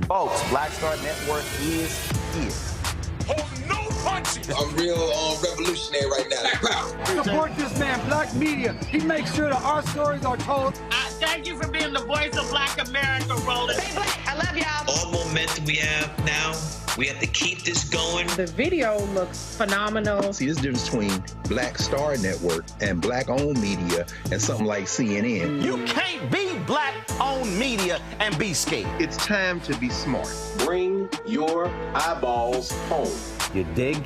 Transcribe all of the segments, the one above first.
Folks, Black Star Network is here. Hold no punches. I'm real revolutionary right now. Support this man, Black Media. He makes sure that our stories are told. Thank you for being the voice of Black America, Roland. Stay black. I love y'all. that we have now. We have to keep this going. The video looks phenomenal. See, there's a difference between Black Star Network and Black-owned media and something like CNN. You can't be Black-owned media and be scared. It's time to be smart. Bring your eyeballs home. You dig?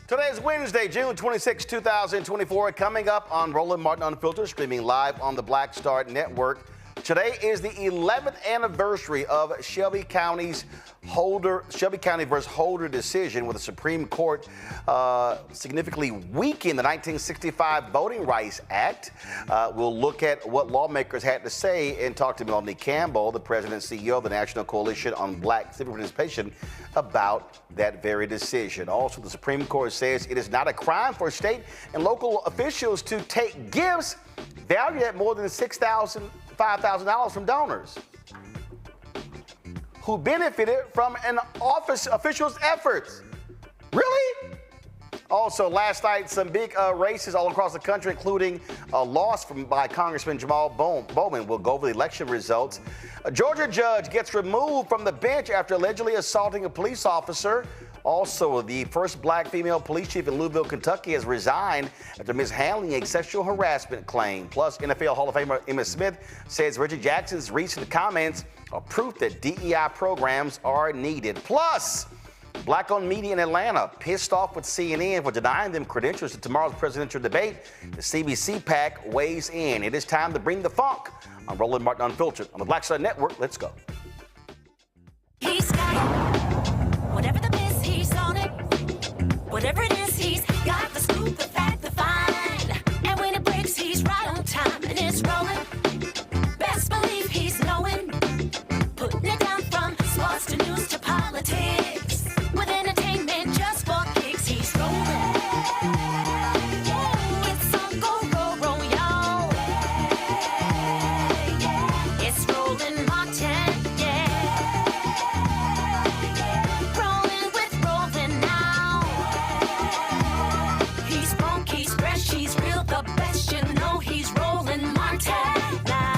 Today is Wednesday, June 26, 2024. Coming up on Roland Martin Unfiltered, streaming live on the Black Star Network. Today is the 11th anniversary of Shelby County versus Holder decision, where the Supreme Court significantly weakened the 1965 Voting Rights Act. We'll look at what lawmakers had to say and talk to Melanie Campbell, the president and CEO of the National Coalition on Black Civic Participation, about that very decision. Also, the Supreme Court says it is not a crime for state and local officials to take gifts valued at more than $6,000, $5,000 from donors who benefited from an office official's efforts. Really? Also, last night, some big races all across the country, including a loss by Congressman Jamaal Bowman. We'll go over the election results. A Georgia judge gets removed from the bench after allegedly assaulting a police officer. Also, the first black female police chief in Louisville, Kentucky, has resigned after mishandling a sexual harassment claim. Plus, NFL Hall of Famer Emmitt Smith says Reggie Jackson's recent comments are proof that DEI programs are needed. Plus, Black-owned media in Atlanta pissed off with CNN for denying them credentials to tomorrow's presidential debate. The CBC PAC weighs in. It is time to bring the funk on Roland Martin Unfiltered on the Black Star Network. Let's go. He's got it. Whatever the miss, he's on it. Whatever it is, he's got the scoop, the fact, the find. And when it breaks, he's right on time and it's rolling. Best believe he's knowing. Putting it down from sports to news to politics. With entertainment just for kicks, he's rolling. It's on go, roll, y'all. It's Roland Martin, rolling with Roland now. He's funk, he's fresh, he's real, the best, you know he's Roland Martin now.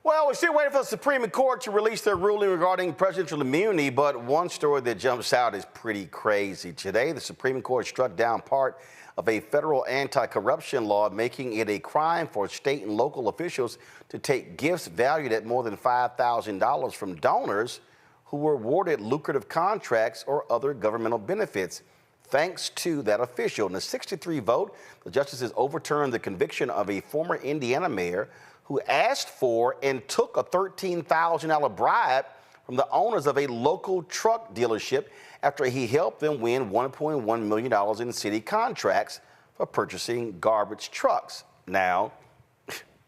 Well, we're still waiting for the Supreme Court to release their ruling regarding presidential immunity, but one story that jumps out is pretty crazy. Today, the Supreme Court struck down part of a federal anti-corruption law, making it a crime for state and local officials to take gifts valued at more than $5,000 from donors who were awarded lucrative contracts or other governmental benefits. Thanks to that official, in a 6-3 vote, the justices overturned the conviction of a former Indiana mayor who asked for and took a $13,000 bribe from the owners of a local truck dealership after he helped them win $1.1 million in city contracts for purchasing garbage trucks. Now,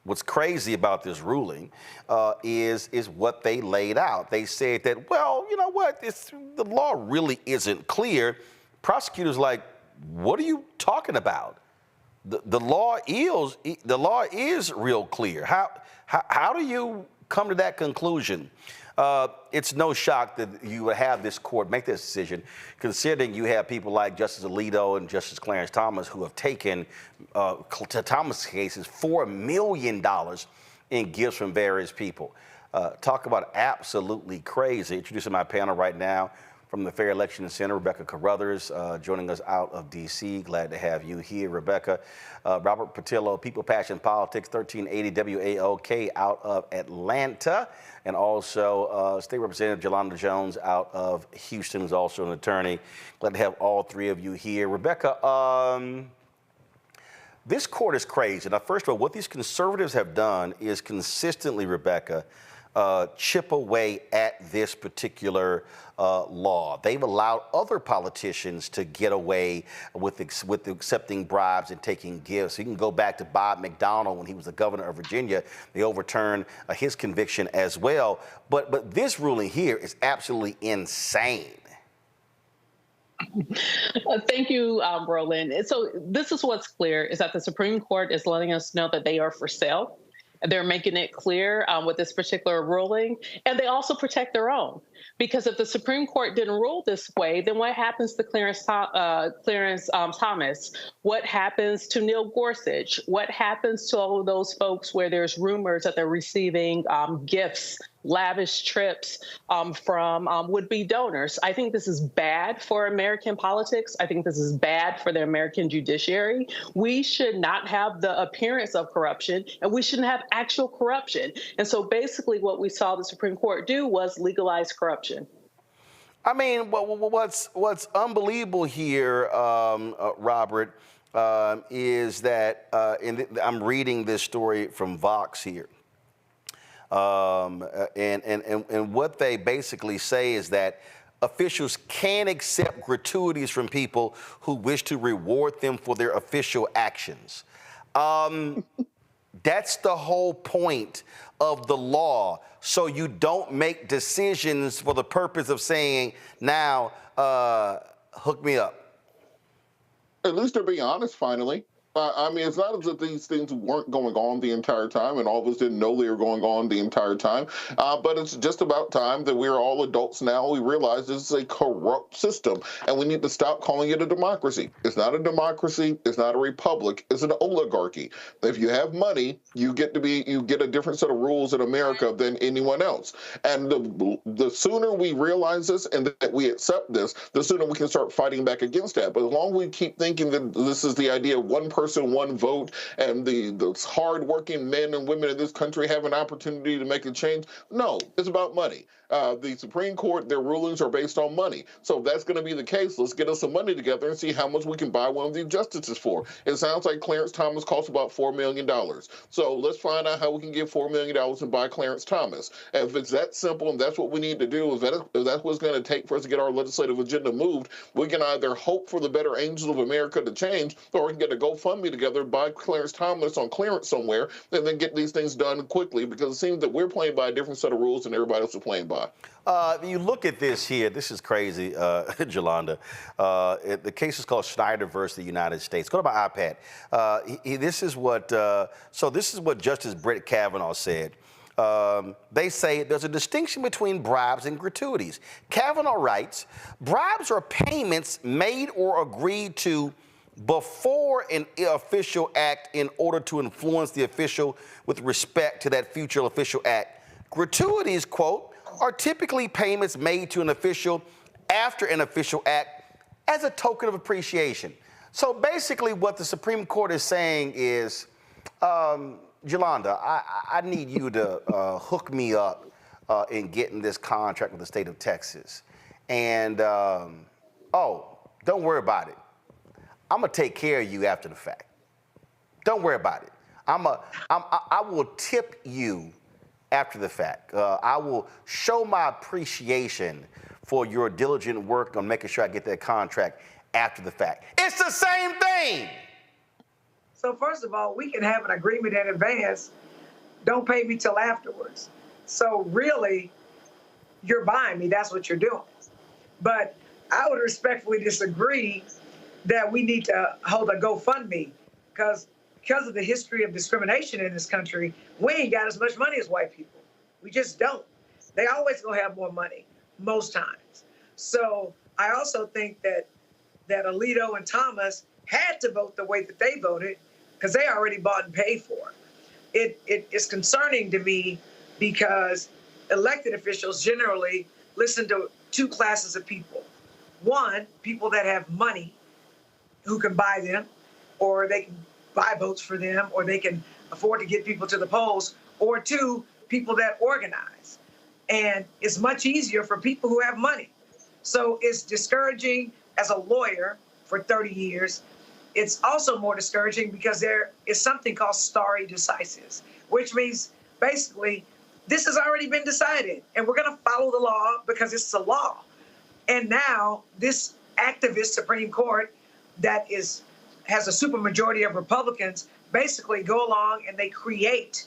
what's crazy about this ruling is what they laid out. They said that, well, you know what, the law really isn't clear. Prosecutors like, what are you talking about? The law is real clear. How do you come to that conclusion? It's no shock that you would have this court make this decision, considering you have people like Justice Alito and Justice Clarence Thomas who have taken, to Thomas' cases, $4 million in gifts from various people. Talk about absolutely crazy. Introducing my panel right now. from the Fair Election Center, Rebecca Carruthers, joining us out of D.C. Glad to have you here, Rebecca. Robert Patillo, People, Passion, Politics, 1380 WAOK out of Atlanta. And also State Representative Jolanda Jones out of Houston, who's also an attorney. Glad to have all three of you here. Rebecca, this court is crazy. Now, first of all, what these conservatives have done is consistently, Rebecca, chip away at this particular law. They've allowed other politicians to get away with accepting bribes and taking gifts. You can go back to Bob McDonnell when he was the governor of Virginia. They overturned his conviction as well. But this ruling here is absolutely insane. Thank you, Roland. So this is what's clear, is that the Supreme Court is letting us know that they are for sale. They're making it clear with this particular ruling, and they also protect their own. Because if the Supreme Court didn't rule this way, then what happens to Clarence Thomas? What happens to Neil Gorsuch? What happens to all of those folks where there's rumors that they're receiving gifts, lavish trips from would-be donors? I think this is bad for American politics. I think this is bad for the American judiciary. We should not have the appearance of corruption, and we shouldn't have actual corruption. And so basically what we saw the Supreme Court do was legalize corruption. I mean, what's unbelievable here, Robert, is that, I'm reading this story from Vox here. And what they basically say is that officials can accept gratuities from people who wish to reward them for their official actions. That's the whole point of the law. So you don't make decisions for the purpose of saying, now, hook me up. At least they're being honest, finally. I mean, it's not as if these things weren't going on the entire time and all of us didn't know they were going on the entire time. But it's just about time that we're all adults now. We realize this is a corrupt system and we need to stop calling it a democracy. It's not a democracy. It's not a republic. It's an oligarchy. If you have money, you get a different set of rules in America than anyone else. And the sooner we realize this and that we accept this, the sooner we can start fighting back against that. But as long as we keep thinking that this is the idea of one person, one vote, and the hard-working men and women in this country have an opportunity to make a change. No, it's about money. The Supreme Court, their rulings are based on money. So if that's going to be the case, let's get us some money together and see how much we can buy one of these justices for. It sounds like Clarence Thomas costs about $4 million. So let's find out how we can get $4 million and buy Clarence Thomas. And if it's that simple and that's what we need to do, if that's what it's going to take for us to get our legislative agenda moved, we can either hope for the better angels of America to change, or we can get a GoFundMe together, buy Clarence Thomas on clearance somewhere, and then get these things done quickly, because it seems that we're playing by a different set of rules than everybody else is playing by. You look at this here. This is crazy, Jolanda. The case is called Schneider versus the United States. Go to my iPad. This is what Justice Brett Kavanaugh said. They say there's a distinction between bribes and gratuities. Kavanaugh writes, bribes are payments made or agreed to before an official act in order to influence the official with respect to that future official act. Gratuities, quote, are typically payments made to an official after an official act as a token of appreciation. So basically what the Supreme Court is saying is, Jolanda, I need you to hook me up in getting this contract with the state of Texas. And, oh, don't worry about it. I'm gonna take care of you after the fact. Don't worry about it. I will tip you after the fact. I will show my appreciation for your diligent work on making sure I get that contract after the fact. It's the same thing. So first of all, we can have an agreement in advance. Don't pay me till afterwards. So really, you're buying me. That's what you're doing. But I would respectfully disagree that we need to hold a GoFundMe, because of the history of discrimination in this country, we ain't got as much money as white people. We just don't. They always gonna have more money, most times. So I also think that Alito and Thomas had to vote the way that they voted, because they already bought and paid for it. It is concerning to me because elected officials generally listen to two classes of people. One, people that have money who can buy them, or they can buy votes for them, or they can afford to get people to the polls, or two, people that organize. And it's much easier for people who have money. So it's discouraging as a lawyer for 30 years. It's also more discouraging because there is something called stare decisis, which means basically this has already been decided and we're going to follow the law because it's the law. And now this activist Supreme Court that has a supermajority of Republicans basically go along and they create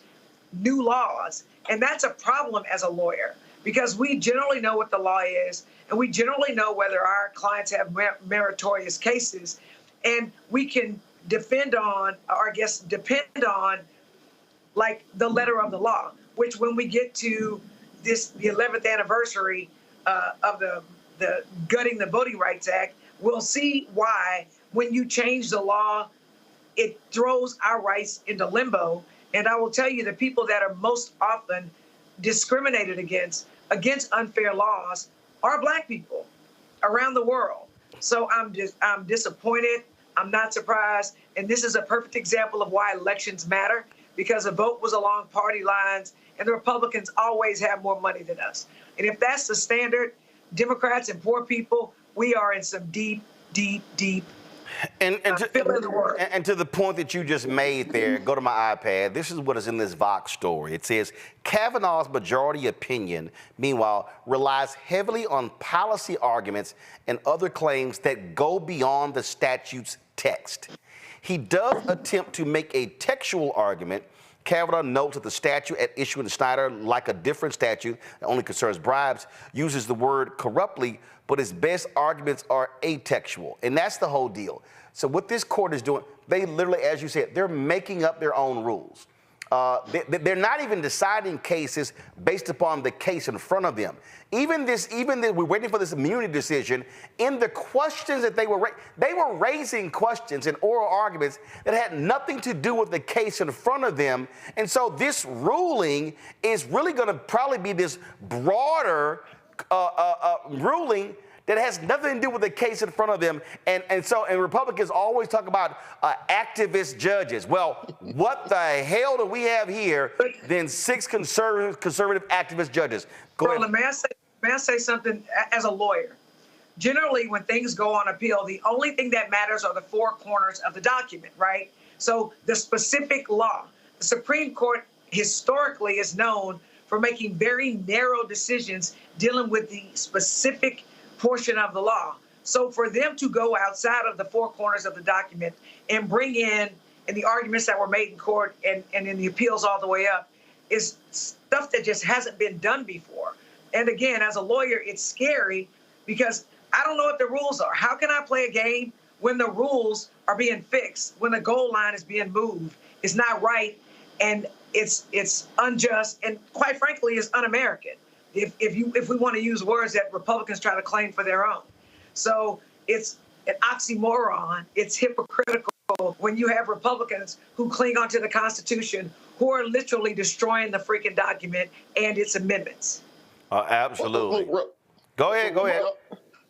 new laws. And that's a problem as a lawyer because we generally know what the law is and we generally know whether our clients have meritorious cases, and we can depend on like the letter of the law, which when we get to the 11th anniversary of the gutting the Voting Rights Act, we'll see why when you change the law, it throws our rights into limbo. And I will tell you, the people that are most often discriminated against unfair laws are Black people around the world. So I'm disappointed. I'm not surprised. And this is a perfect example of why elections matter, because the vote was along party lines and the Republicans always have more money than us. And if that's the standard, Democrats and poor people, we are in some deep. And to the point that you just made there, go to my iPad. This is what is in this Vox story. It says, Kavanaugh's majority opinion, meanwhile, relies heavily on policy arguments and other claims that go beyond the statute's text. He does attempt to make a textual argument. Kavanaugh notes that the statute at issue in Snyder, like a different statute that only concerns bribes, uses the word corruptly, but his best arguments are atextual. And that's the whole deal. So what this court is doing, they literally, as you said, they're making up their own rules. They're not even deciding cases based upon the case in front of them. Even we're waiting for this immunity decision. In the questions that they were raising questions and oral arguments that had nothing to do with the case in front of them. And so this ruling is really going to probably be this broader ruling that has nothing to do with the case in front of them. And Republicans always talk about activist judges. Well, what the hell do we have here than 6 conservative activist judges? Go ahead. May I say something as a lawyer? Generally, when things go on appeal, the only thing that matters are the 4 corners of the document, right? So the specific law. The Supreme Court historically is known for making very narrow decisions dealing with the specific portion of the law. So for them to go outside of the 4 corners of the document and bring in the arguments that were made in court and in the appeals all the way up is stuff that just hasn't been done before. And again, as a lawyer, it's scary because I don't know what the rules are. How can I play a game when the rules are being fixed, when the goal line is being moved? It's not right, and it's unjust, and quite frankly, it's un-American. If we want to use words that Republicans try to claim for their own. So it's an oxymoron. It's hypocritical when you have Republicans who cling onto the Constitution, who are literally destroying the freaking document and its amendments. Absolutely. Go ahead.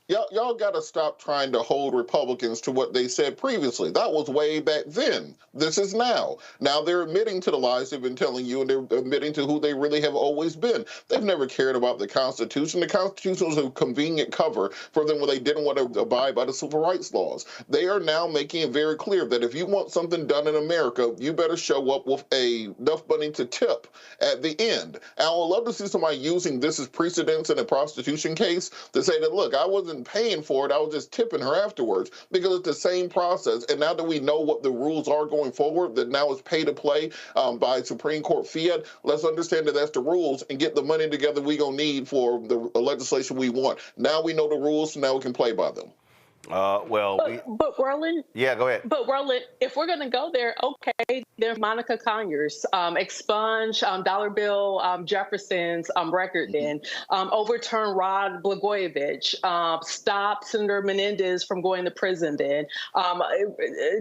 Y'all got to stop trying to hold Republicans to what they said previously. That was way back then. This is now. Now they're admitting to the lies they've been telling you, and they're admitting to who they really have always been. They've never cared about the Constitution. The Constitution was a convenient cover for them when they didn't want to abide by the civil rights laws. They are now making it very clear that if you want something done in America, you better show up with enough money to tip at the end. And I would love to see somebody using this as precedence in a prostitution case to say that, look, I wasn't paying for it, I was just tipping her afterwards, because it's the same process. And now that we know what the rules are going forward, that now it's pay to play by Supreme Court fiat, let's understand that that's the rules and get the money together we gonna need for the legislation we want. Now we know the rules, so now we can play by them. But Roland. Yeah, go ahead. But Roland, if we're going to go there, okay, there's Monica Conyers, expunge Dollar Bill Jefferson's record then, overturn Rod Blagojevich, stop Senator Menendez from going to prison then,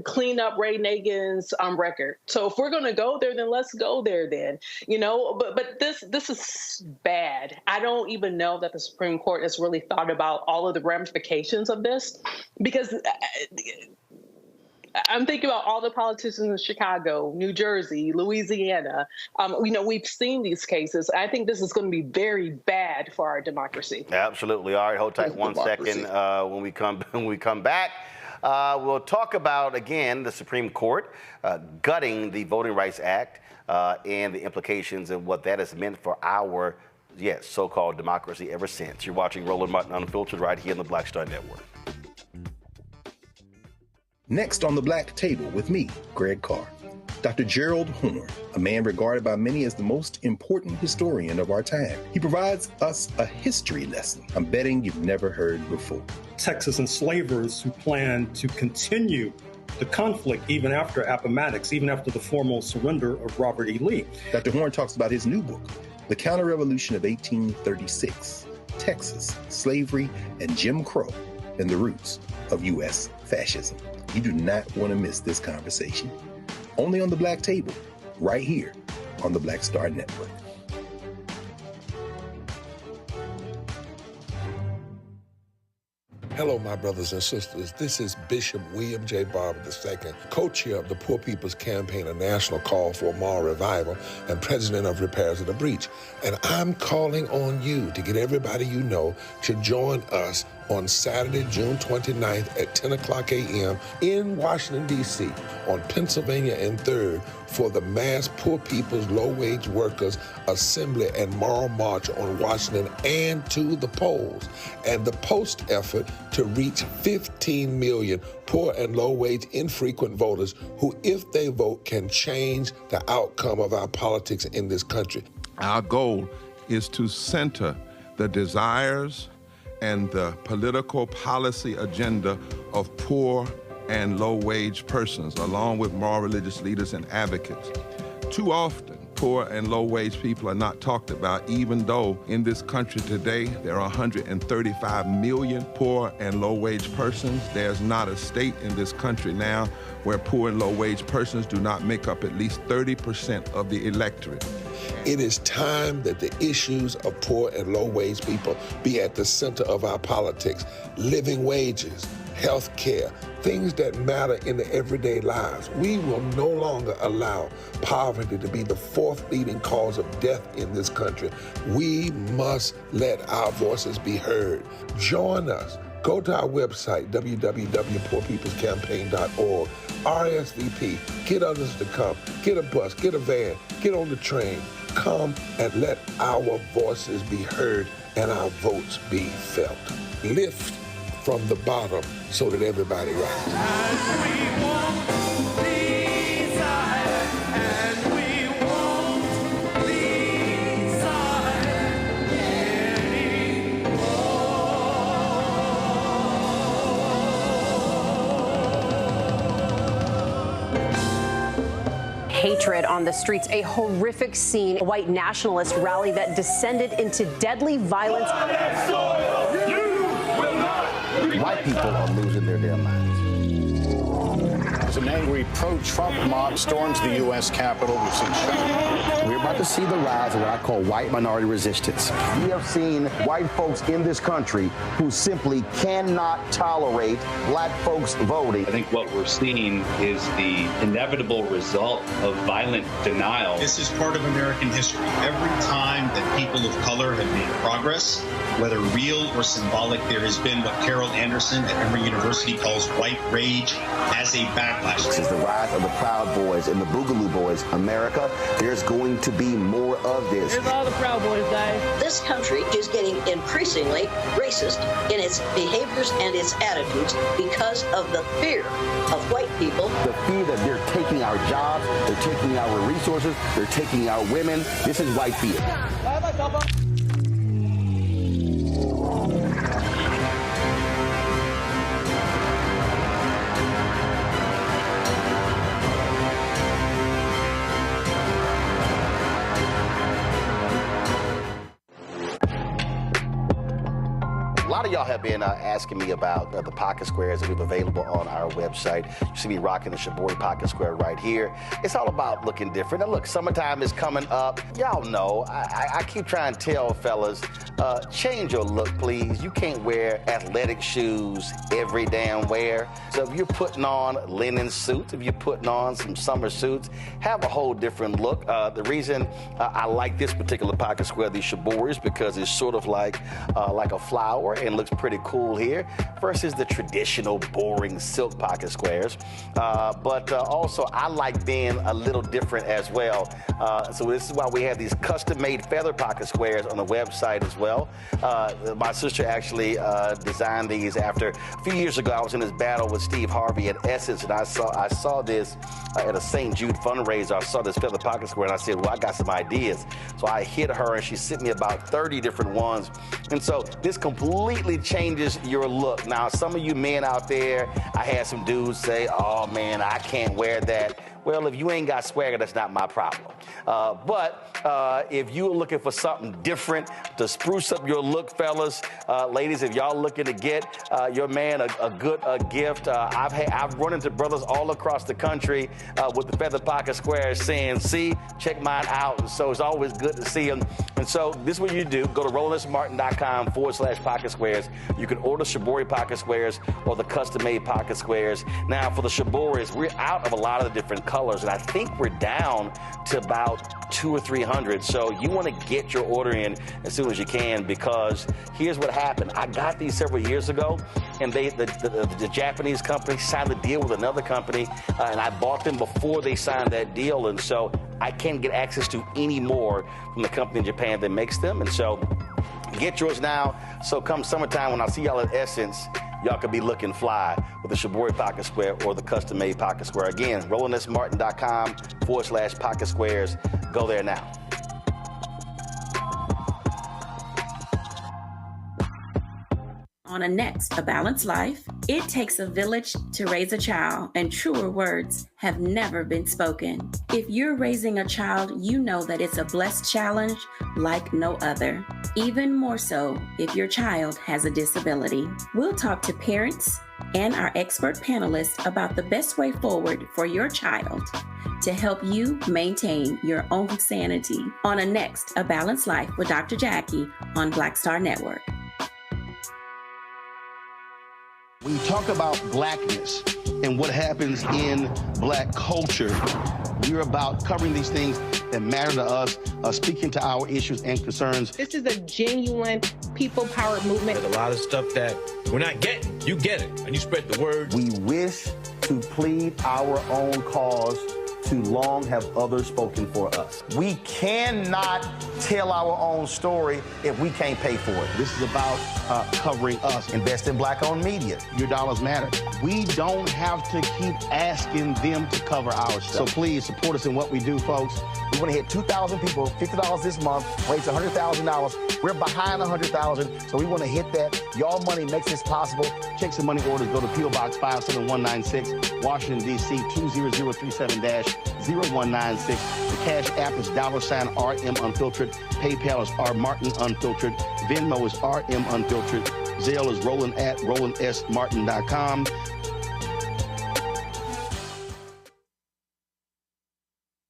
clean up Ray Nagin's record. So if we're going to go there, then let's go there then, you know, but this is bad. I don't even know that the Supreme Court has really thought about all of the ramifications of this, because I'm thinking about all the politicians in Chicago, New Jersey, Louisiana. You know, we've seen these cases. I think this is going to be very bad for our democracy. Absolutely. All right, hold tight one second. When we come back, we'll talk about, again, the Supreme Court gutting the Voting Rights Act and the implications and what that has meant for our, so-called democracy ever since. You're watching Roland Martin Unfiltered right here on the Black Star Network. Next on the Black Table with me, Greg Carr, Dr. Gerald Horne, a man regarded by many as the most important historian of our time. He provides us a history lesson I'm betting you've never heard before. Texas enslavers who plan to continue the conflict even after Appomattox, even after the formal surrender of Robert E. Lee. Dr. Horne talks about his new book, The Counter-Revolution of 1836, Texas, Slavery, and Jim Crow, and the Roots of U.S. Fascism. You do not want to miss this conversation. Only on the Black Table, right here on the Black Star Network. Hello, my brothers and sisters. This is Bishop William J. Barber II, co-chair of the Poor People's Campaign, a national call for moral revival, and president of Repairs of the Breach. And I'm calling on you to get everybody you know to join us on Saturday, June 29th at 10 o'clock a.m. in Washington, D.C. on Pennsylvania and 3rd for the mass Poor People's Low-Wage Workers Assembly and Moral March on Washington and to the polls, and the post effort to reach 15 million poor and low-wage infrequent voters who, if they vote, can change the outcome of our politics in this country. Our goal is to center the desires and the political policy agenda of poor and low-wage persons, along with moral religious leaders and advocates. Too often, poor and low-wage people are not talked about, even though in this country today there are 135 million poor and low-wage persons. There's not a state in this country now where poor and low-wage persons do not make up at least 30% of the electorate. It is time that the issues of poor and low-wage people be at the center of our politics. Living wages, health care, things that matter in the everyday lives. We will no longer allow poverty to be the fourth leading cause of death in this country. We must let our voices be heard. Join us. Go to our website, www.poorpeoplescampaign.org. RSVP. Get others to come. Get a bus. Get a van. Get on the train. Come and let our voices be heard and our votes be felt. Lift from the bottom so that everybody rises. Hatred on the streets, a horrific scene, a white nationalist rally that descended into deadly violence. White people are losing their damn minds. As an angry pro-Trump mob storms the U.S. Capitol, we've seen shootings. We're about to see the rise of what I call white minority resistance. We have seen white folks in this country who simply cannot tolerate black folks voting. I think what we're seeing is the inevitable result of violent denial. This is part of American history. Every time that people of color have made progress, whether real or symbolic, there has been what Carol Anderson at Emory University calls white rage as a backlash. This is the rise of the Proud Boys and the Boogaloo Boys. America, there's going to be more of this. Here's all the Proud Boys, guys. This country is getting increasingly racist in its behaviors and its attitudes because of the fear of white people. The fear that they're taking our jobs, they're taking our resources, they're taking our women. This is white fear. lot of y'all have been asking me about the pocket squares that we have available on our website. You see me rocking the Shelby pocket square right here. It's all about looking different. Now look, summertime is coming up. Y'all know, I keep trying to tell fellas, change your look, please. You can't wear athletic shoes every damn wear. So if you're putting on linen suits, if you're putting on some summer suits, have a whole different look. The reason I like this particular pocket square, the Shelby, is because it's sort of like a flower and looks pretty cool here versus the traditional boring silk pocket squares. But also I like being a little different as well. So this is why we have these custom-made feather pocket squares on the website as well. My sister actually designed these after a few years ago. I was in this battle with Steve Harvey at Essence, and I saw this at a St. Jude fundraiser. I saw this feather pocket square, and I said, well, I got some ideas. So I hit her, and she sent me about 30 different ones. And so this completely changes your look. Now, some of you men out there, I had some dudes say, oh, man, I can't wear that. Well, if you ain't got swagger, that's not my problem. But if you're looking for something different to spruce up your look, fellas, ladies, if y'all looking to get your man a good gift, I've run into brothers all across the country with the feather pocket squares saying, see, check mine out. And so it's always good to see them. And so this is what you do. Go to RolandSMartin.com/pocket squares. You can order Shelby pocket squares or the custom-made pocket squares. Now, for the Shelby's, we're out of a lot of the different colors, and I think we're down to about 200 or 300. So you want to get your order in as soon as you can, because here's what happened. I got these several years ago, and the Japanese company signed a deal with another company, and I bought them before they signed that deal, and so I can't get access to any more from the company in Japan that makes them. And so get yours now. So come summertime, when I see y'all at Essence, y'all could be looking fly with the Shelby pocket square or the custom-made pocket square. Again, RolandSMartin.com/pocket squares. Go there now. On a next, A Balanced Life, it takes a village to raise a child, and truer words have never been spoken. If you're raising a child, you know that it's a blessed challenge like no other. Even more so if your child has a disability. We'll talk to parents and our expert panelists about the best way forward for your child to help you maintain your own sanity. On a next, A Balanced Life with Dr. Jackie on Black Star Network. When you talk about blackness and what happens in black culture, we're about covering these things that matter to us, speaking to our issues and concerns. This is a genuine people-powered movement. There's a lot of stuff that we're not getting. You get it, and you spread the word. We wish to plead our own cause. Too long have others spoken for us. We cannot tell our own story if we can't pay for it. This is about covering us. Invest in black-owned media. Your dollars matter. We don't have to keep asking them to cover our stuff. So please support us in what we do, folks. We want to hit 2,000 people, $50 this month, raise $100,000. We're behind 100,000, so we want to hit that. Y'all money makes this possible. Check some money orders. Go to P.O. Box 57196, Washington, D.C. 20037-0196. The Cash App is $RM Unfiltered. PayPal is R Martin Unfiltered. Venmo is RM Unfiltered. Zelle is Roland at RolandSMartin.com.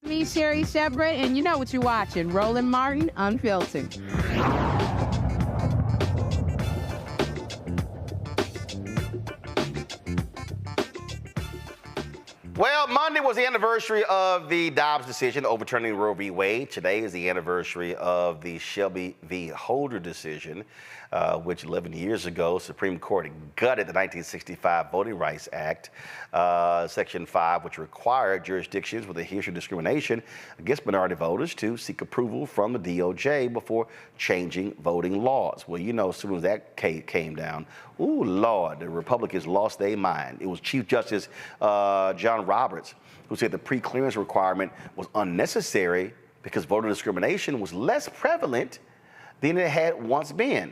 Me, Sherry Shepard, and you know what you're watching, Roland Martin Unfiltered. Well, Monday was the anniversary of the Dobbs decision overturning Roe v. Wade. Today is the anniversary of the Shelby v. Holder decision, which 11 years ago, Supreme Court gutted the 1965 Voting Rights Act, Section 5, which required jurisdictions with a history of discrimination against minority voters to seek approval from the DOJ before changing voting laws. Well, you know, as soon as that came down, ooh, Lord, the Republicans lost their mind. It was Chief Justice John Roberts who said the pre-clearance requirement was unnecessary because voter discrimination was less prevalent than it had once been.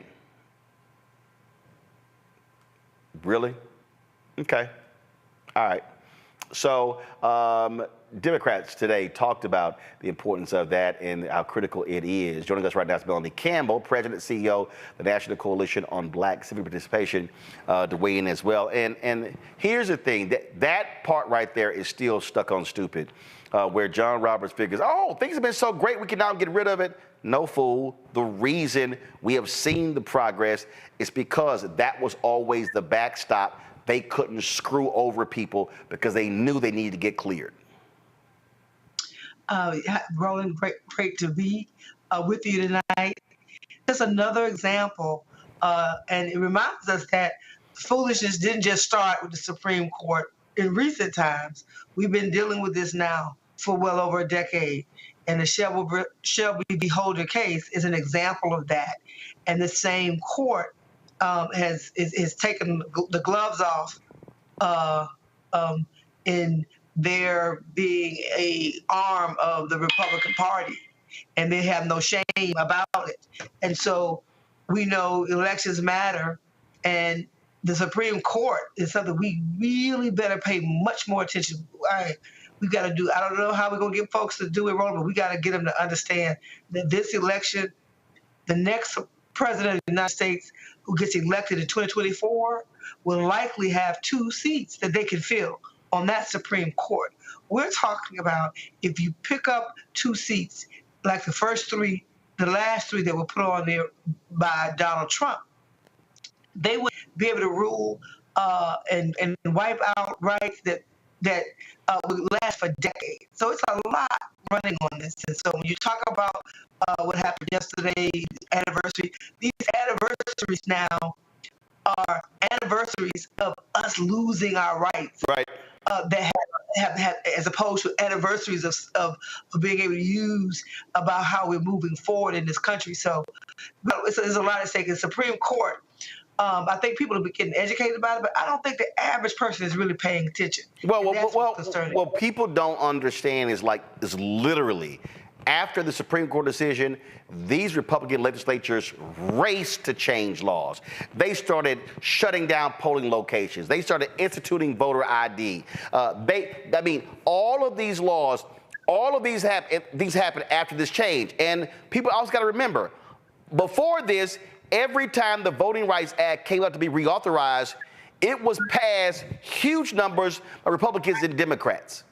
Really? Okay. All right. So Democrats today talked about the importance of that and how critical it is. Joining us right now is Melanie Campbell, President, CEO, the National Coalition on Black Civic Participation, to weigh in as well. And here's the thing, that part right there is still stuck on stupid, where John Roberts figures, oh, things have been so great, we can now get rid of it. No, fool. The reason we have seen the progress is because that was always the backstop. They couldn't screw over people because they knew they needed to get cleared. Roland, great to be with you tonight. Just another example, and it reminds us that foolishness didn't just start with the Supreme Court. In recent times, we've been dealing with this now for well over a decade. And the Shelby v. Holder case is an example of that. And the same court has taken the gloves off in their being an arm of the Republican Party, and they have no shame about it. And so we know elections matter, and the Supreme Court is something we really better pay much more attention. We got to do. I don't know how we're gonna get folks to do it wrong, but we got to get them to understand that this election, the next president of the United States who gets elected in 2024 will likely have 2 seats that they can fill on that Supreme Court. We're talking about if you pick up 2 seats, like the last 3 that were put on there by Donald Trump, they would be able to rule and wipe out rights that would last for decades. So it's a lot running on this. And so when you talk about what happened yesterday, anniversary, these anniversaries now are anniversaries of us losing our rights. Right. That have as opposed to anniversaries of being able to use about how we're moving forward in this country. So there's a lot at stake. The Supreme Court, I think people are getting educated about it, but I don't think the average person is really paying attention. Well, people don't understand is literally after the Supreme Court decision, these Republican legislatures raced to change laws. They started shutting down polling locations. They started instituting voter ID. All of these laws, all of these happened after this change. And people also got to remember, before this, every time the Voting Rights Act came up to be reauthorized, it was passed huge numbers of Republicans and Democrats.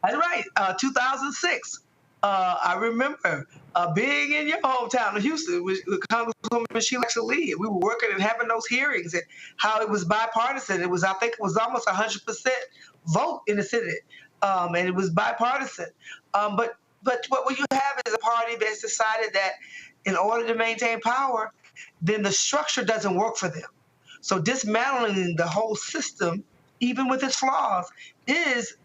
That's right. 2006. I remember being in your hometown of Houston with Congresswoman Sheila Lee. We were working and having those hearings and how it was bipartisan. I think it was almost 100% vote in the Senate, and it was bipartisan. But what you have is a party that's decided that in order to maintain power, then the structure doesn't work for them. So dismantling the whole system, even with its flaws, is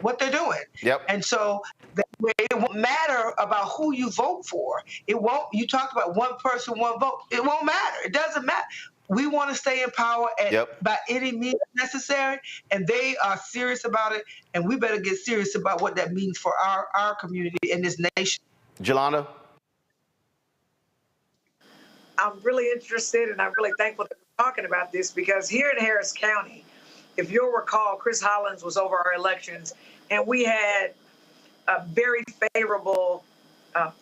what they're doing. Yep. And so it won't matter about who you vote for. It won't. You talk about one person, one vote. It won't matter. It doesn't matter. We want to stay in power by any means necessary, and they are serious about it. And we better get serious about what that means for our community and this nation. Jelana? I'm really interested and I'm really thankful that we're talking about this because here in Harris County, if you'll recall, Chris Hollins was over our elections and we had very favorable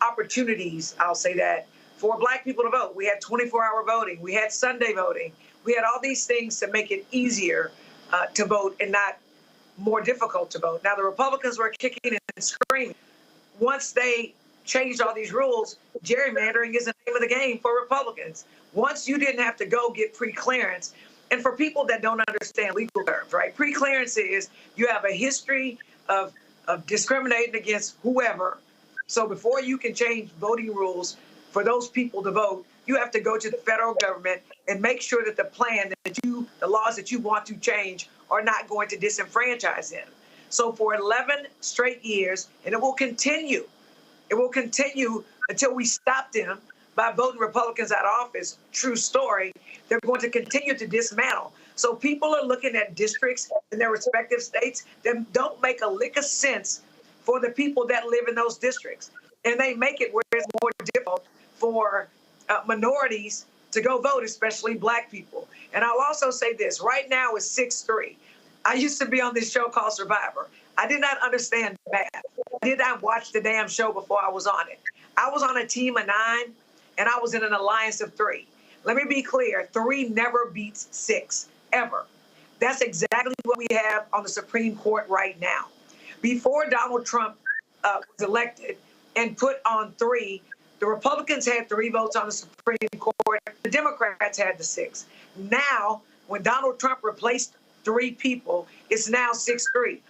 opportunities, I'll say that, for Black people to vote. We had 24-hour voting. We had Sunday voting. We had all these things to make it easier to vote and not more difficult to vote. Now, the Republicans were kicking and screaming. Once they changed all these rules, gerrymandering is the name of the game for Republicans. Once you didn't have to go get pre-clearance, and for people that don't understand legal terms, right? Pre-clearance is you have a history of discriminating against whoever. So before you can change voting rules for those people to vote, you have to go to the federal government and make sure that the laws that you want to change are not going to disenfranchise them. So for 11 straight years, and it will continue until we stop them by voting Republicans out of office. True story. They're going to continue to dismantle. So people are looking at districts in their respective states that don't make a lick of sense for the people that live in those districts. And they make it where it's more difficult for minorities to go vote, especially Black people. And I'll also say this, right now it's 6-3. I used to be on this show called Survivor. I did not understand math. I did not watch the damn show before I was on it. I was on a team of 9, and I was in an alliance of 3. Let me be clear, 3 never beats 6, ever. That's exactly what we have on the Supreme Court right now. Before Donald Trump was elected and put on 3, the Republicans had 3 votes on the Supreme Court. The Democrats had the 6. Now, when Donald Trump replaced 3 people, it's now 6-3.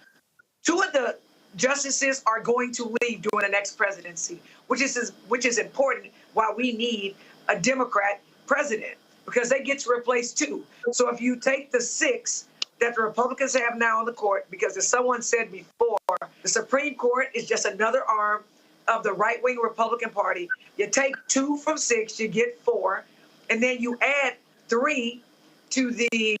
2 of the justices are going to leave during the next presidency, which is important why we need a Democrat president, because they get to replace 2. So if you take the 6 that the Republicans have now on the court, because as someone said before, the Supreme Court is just another arm of the right-wing Republican Party. You take 2 from 6, you get 4, and then you add 3 to the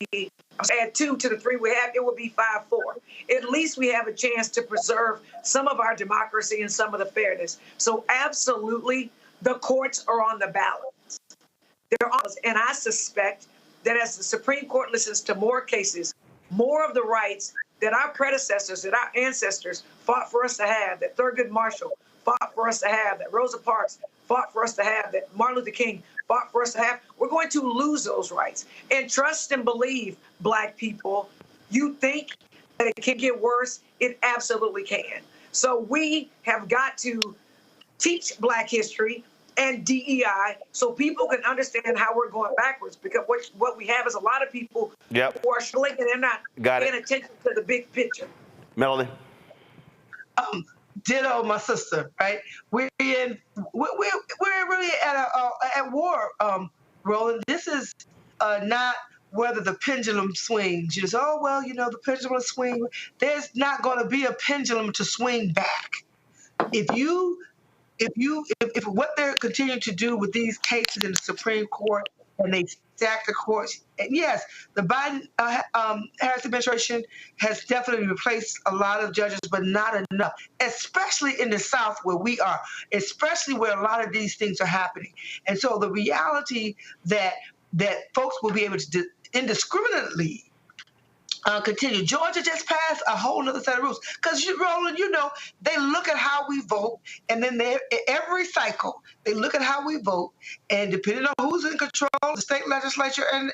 2 to the 3 we have, it would be 5-4. At least we have a chance to preserve some of our democracy and some of the fairness. So absolutely, the courts are on the ballot. They're on, and I suspect that as the Supreme Court listens to more cases, more of the rights that our predecessors, that our ancestors fought for us to have, that Thurgood Marshall fought for us to have, that Rosa Parks fought for us to have, that Martin Luther King fought for us to have, we're going to lose those rights. And trust and believe, Black people, you think that it can get worse? It absolutely can. So we have got to teach Black history and DEI so people can understand how we're going backwards, because what we have is a lot of people who are struggling and they're not paying attention to the big picture. Melanie? Ditto, my sister, right? We're really at war, Roland. This is not whether the pendulum swings. You just, the pendulum swing. There's not going to be a pendulum to swing back. If what they're continuing to do with these cases in the Supreme Court, and they stack the courts, and yes, the Biden-Harris administration has definitely replaced a lot of judges, but not enough, especially in the South where we are, especially where a lot of these things are happening. And so the reality that folks will be able to indiscriminately continue. Georgia just passed a whole other set of rules. Because, Roland, they look at how we vote, and then every cycle, they look at how we vote, and depending on who's in control, the state legislature and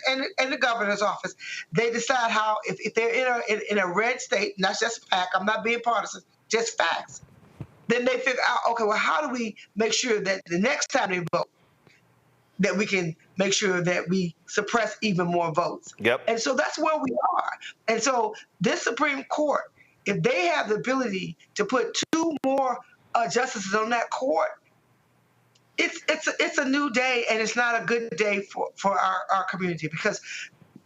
the governor's office, they decide how, if they're in a red state, not just a fact, I'm not being partisan, just facts, then they figure out, okay, well, how do we make sure that the next time they vote, that we can make sure that we suppress even more votes. And so that's where we are. And so this Supreme Court, if they have the ability to put 2 more justices on that court, it's a new day, and it's not a good day for our community, because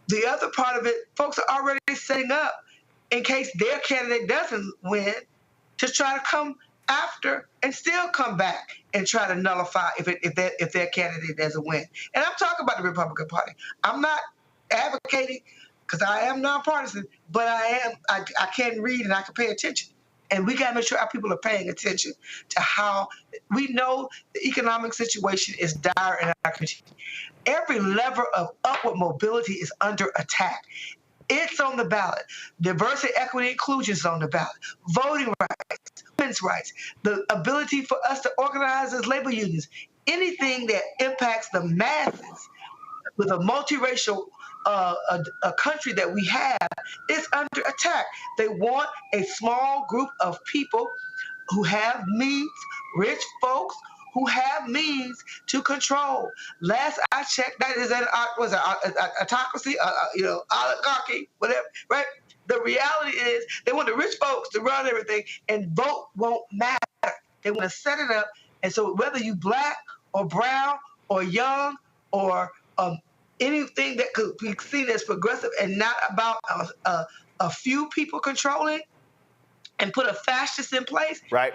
the other part of it, folks are already setting up in case their candidate doesn't win to try to come after and still come back and try to nullify if their candidate doesn't win. And I'm talking about the Republican Party. I'm not advocating, because I am nonpartisan, but I can read and I can pay attention. And we got to make sure our people are paying attention to how we know the economic situation is dire in our community. Every lever of upward mobility is under attack. It's on the ballot. Diversity, equity, inclusion is on the ballot. Voting rights, women's rights, the ability for us to organize as labor unions, anything that impacts the masses with a multiracial a country that we have is under attack. They want a small group of people who have means, rich folks who have means to control. Last I checked, that is an autocracy, oligarchy, whatever, right? The reality is they want the rich folks to run everything, and vote won't matter. They want to set it up, and so whether you Black or brown or young or anything that could be seen as progressive and not about a few people controlling and put a fascist in place. Right.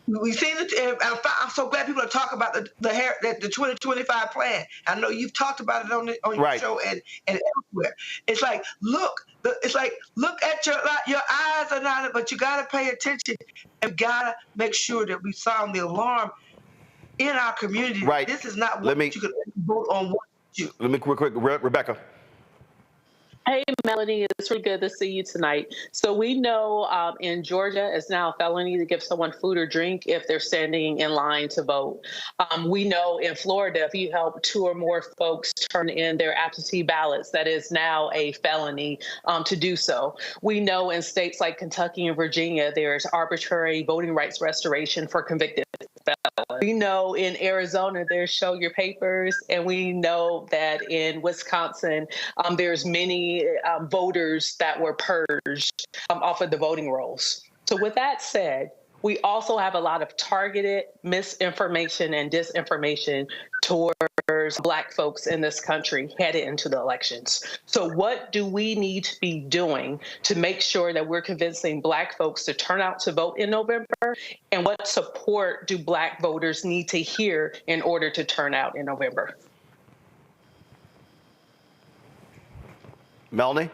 We've seen it. I'm so glad people are talking about the 2025 plan. I know you've talked about it on your show and elsewhere. It's like, look at your eyes are not, but you got to pay attention and got to make sure that we sound the alarm in our community. Right. This is not what you can vote on. Let me quick, Rebecca. Hey, Melanie, it's really good to see you tonight. So we know in Georgia, it's now a felony to give someone food or drink if they're standing in line to vote. We know in Florida, if you help 2 or more folks turn in their absentee ballots, that is now a felony to do so. We know in states like Kentucky and Virginia, there's arbitrary voting rights restoration for convicted felons. We know in Arizona, there's show your papers, and we know that in Wisconsin, there's many voters that were purged off of the voting rolls. So with that said, we also have a lot of targeted misinformation and disinformation towards Black folks in this country headed into the elections. So what do we need to be doing to make sure that we're convincing Black folks to turn out to vote in November? And what support do Black voters need to hear in order to turn out in November? Melanie?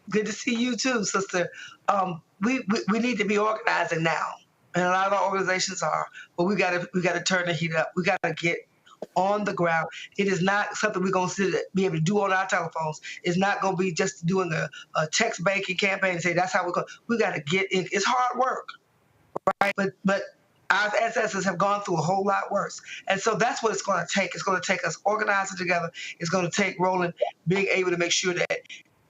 Good to see you too, sister. We need to be organizing now, and a lot of our organizations are. But we gotta turn the heat up. We gotta get on the ground. It is not something we're gonna be able to do on our telephones. It's not gonna be just doing a text banking campaign and say that's how we're going. We gotta get in. It's hard work, right? But our ancestors have gone through a whole lot worse. And so that's what it's going to take. It's going to take us organizing together. It's going to take Roland being able to make sure that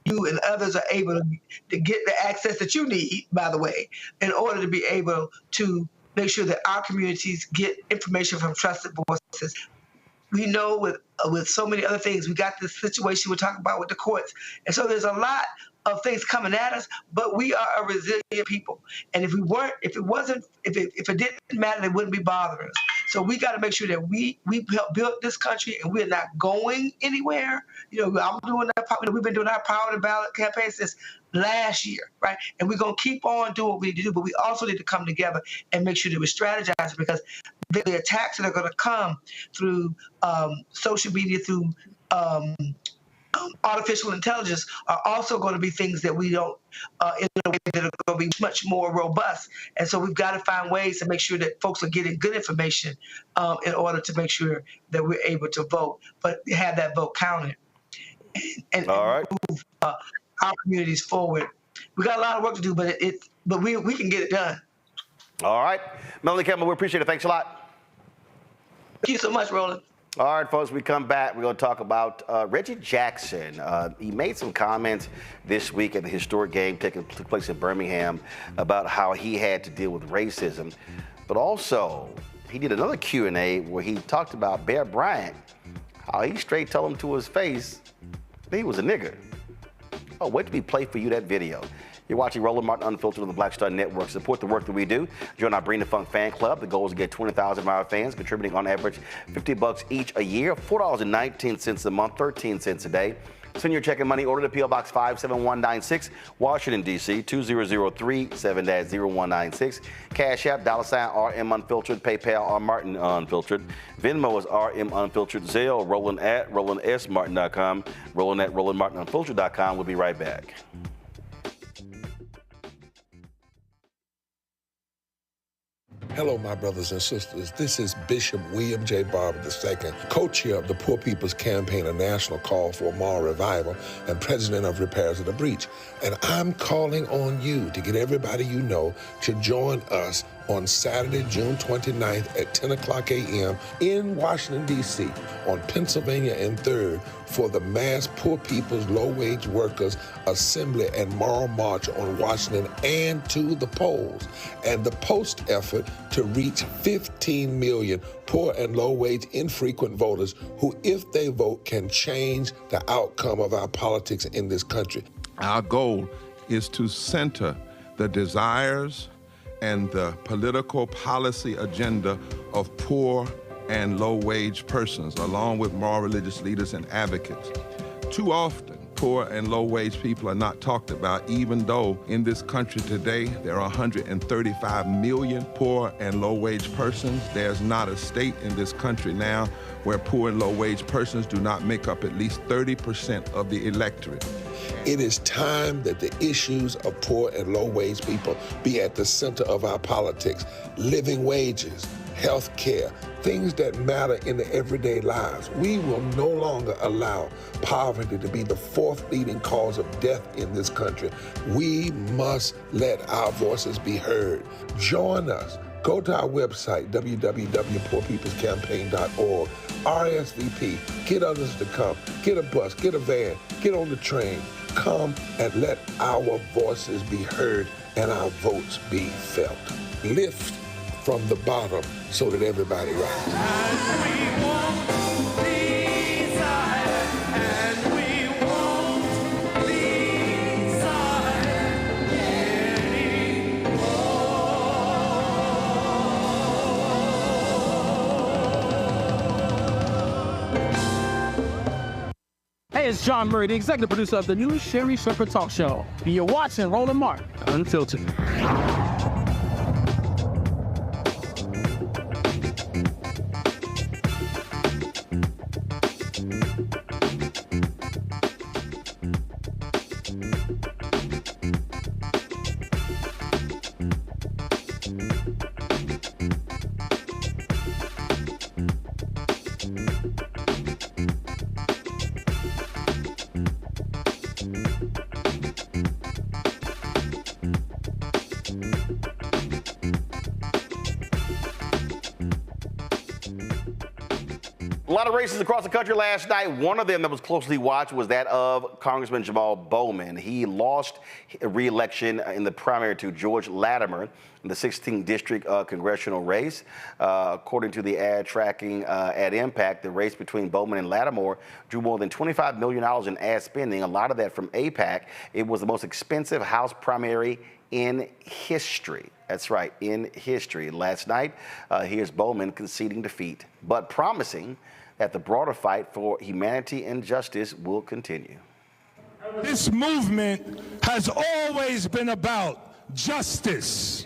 you and others are able to get the access that you need, by the way, in order to be able to make sure that our communities get information from trusted voices. We know with so many other things, we got this situation we're talking about with the courts. And so there's a lot of things coming at us, but we are a resilient people. And if it didn't matter, it wouldn't be bothering us. So we got to make sure that we help build this country, and we're not going anywhere. I'm doing that. We've been doing our power to ballot campaign since last year, right? And we're going to keep on doing what we need to do, but we also need to come together and make sure that we're strategizing, because the attacks that are going to come through social media, through artificial intelligence, are also going to be things that we don't, in a way that are going to be much more robust. And so we've got to find ways to make sure that folks are getting good information in order to make sure that we're able to vote, but have that vote counted and move our communities forward. We got a lot of work to do, but we can get it done. All right. Melanie Campbell, we appreciate it. Thanks a lot. Thank you so much, Roland. All right, folks, we come back. We're going to talk about Reggie Jackson. He made some comments this week at the historic game took place in Birmingham about how he had to deal with racism. But also, he did another Q&A where he talked about Bear Bryant, how he straight told him to his face that he was a nigger. Oh, wait till we play for you that video. You're watching Roland Martin Unfiltered on the Black Star Network. Support the work that we do. Join our Bring the Funk fan club. The goal is to get 20,000 of our fans contributing on average $50 each a year, $4.19 a month, 13 cents a day. Send your check and money order to P.O. Box 57196, Washington, D.C., 20037 7-0196. Cash App, $RM Unfiltered, PayPal, R Martin Unfiltered. Venmo is RM Unfiltered. Zelle, Roland at RolandSMartin.com. Roland at RolandMartinUnfiltered.com. We'll be right back. Hello, my brothers and sisters. This is Bishop William J. Barber II, co-chair of the Poor People's Campaign, a national call for moral revival, and president of Repairs of the Breach. And I'm calling on you to get everybody you know to join us on Saturday, June 29th at 10 o'clock a.m. in Washington, D.C. on Pennsylvania and 3rd for the mass Poor People's Low-Wage Workers Assembly and Moral March on Washington and to the polls, and the post effort to reach 15 million poor and low-wage infrequent voters who, if they vote, can change the outcome of our politics in this country. Our goal is to center the desires and the political policy agenda of poor and low-wage persons, along with moral religious leaders and advocates. Too often, poor and low-wage people are not talked about, even though in this country today, there are 135 million poor and low-wage persons. There's not a state in this country now where poor and low-wage persons do not make up at least 30% of the electorate. It is time that the issues of poor and low-wage people be at the center of our politics. Living wages, health care, things that matter in the everyday lives. We will no longer allow poverty to be the fourth leading cause of death in this country. We must let our voices be heard. Join us. Go to our website, www.poorpeoplescampaign.org. RSVP. Get others to come. Get a bus. Get a van. Get on the train. Come and let our voices be heard and our votes be felt. Lift from the bottom so that everybody rises. Hey, it's John Murray, the executive producer of the new Sherry Shepherd Talk Show. And you're watching Roland Martin Unfiltered. A lot of races across the country last night. One of them that was closely watched was that of Congressman Jamaal Bowman. He lost re-election in the primary to George Latimer in the 16th district congressional race. According to the ad tracking at Impact, the race between Bowman and Latimer drew more than $25 million in ad spending, a lot of that from AIPAC. It was the most expensive House primary in history. That's right, in history. Last night, here's Bowman conceding defeat, but promising that the broader fight for humanity and justice will continue. This movement has always been about justice.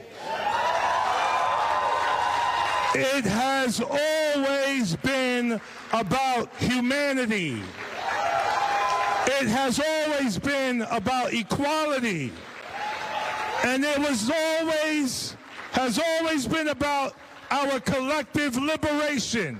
It has always been about humanity. It has always been about equality. And it has always been about our collective liberation.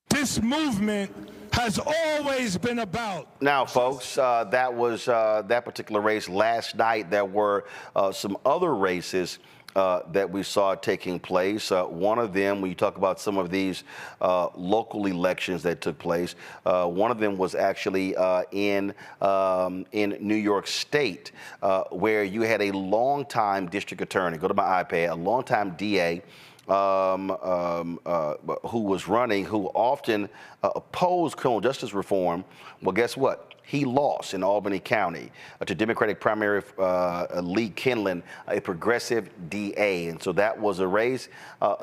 This movement has always been about. Now, folks, that was that particular race last night. There were some other races that we saw taking place. One of them, when you talk about some of these local elections that took place, one of them was actually in New York State, where you had a longtime district attorney, go to my iPad, a longtime DA, who was running, who often opposed criminal justice reform. Well, guess what? He lost in Albany County to Democratic primary Lee Kinlan, a progressive DA. And so that was a race.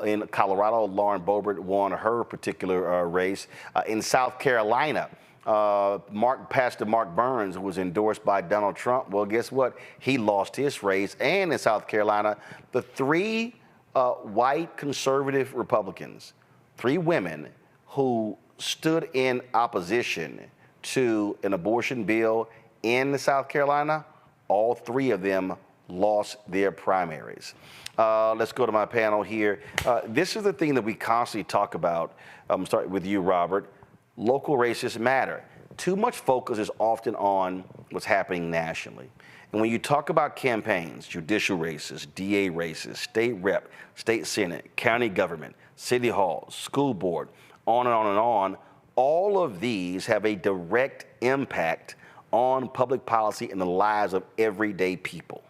In Colorado, Lauren Boebert won her particular race. In South Carolina, Pastor Mark Burns, who was endorsed by Donald Trump, well, guess what? He lost his race. And in South Carolina, the three white conservative Republicans, three women who stood in opposition to an abortion bill in South Carolina, all three of them lost their primaries. Let's go to my panel here. This is the thing that we constantly talk about. I'm starting with you, Robert. Local races matter. Too much focus is often on what's happening nationally. And when you talk about campaigns, judicial races, DA races, state rep, state senate, county government, city hall, school board, on and on and on, all of these have a direct impact on public policy and the lives of everyday people.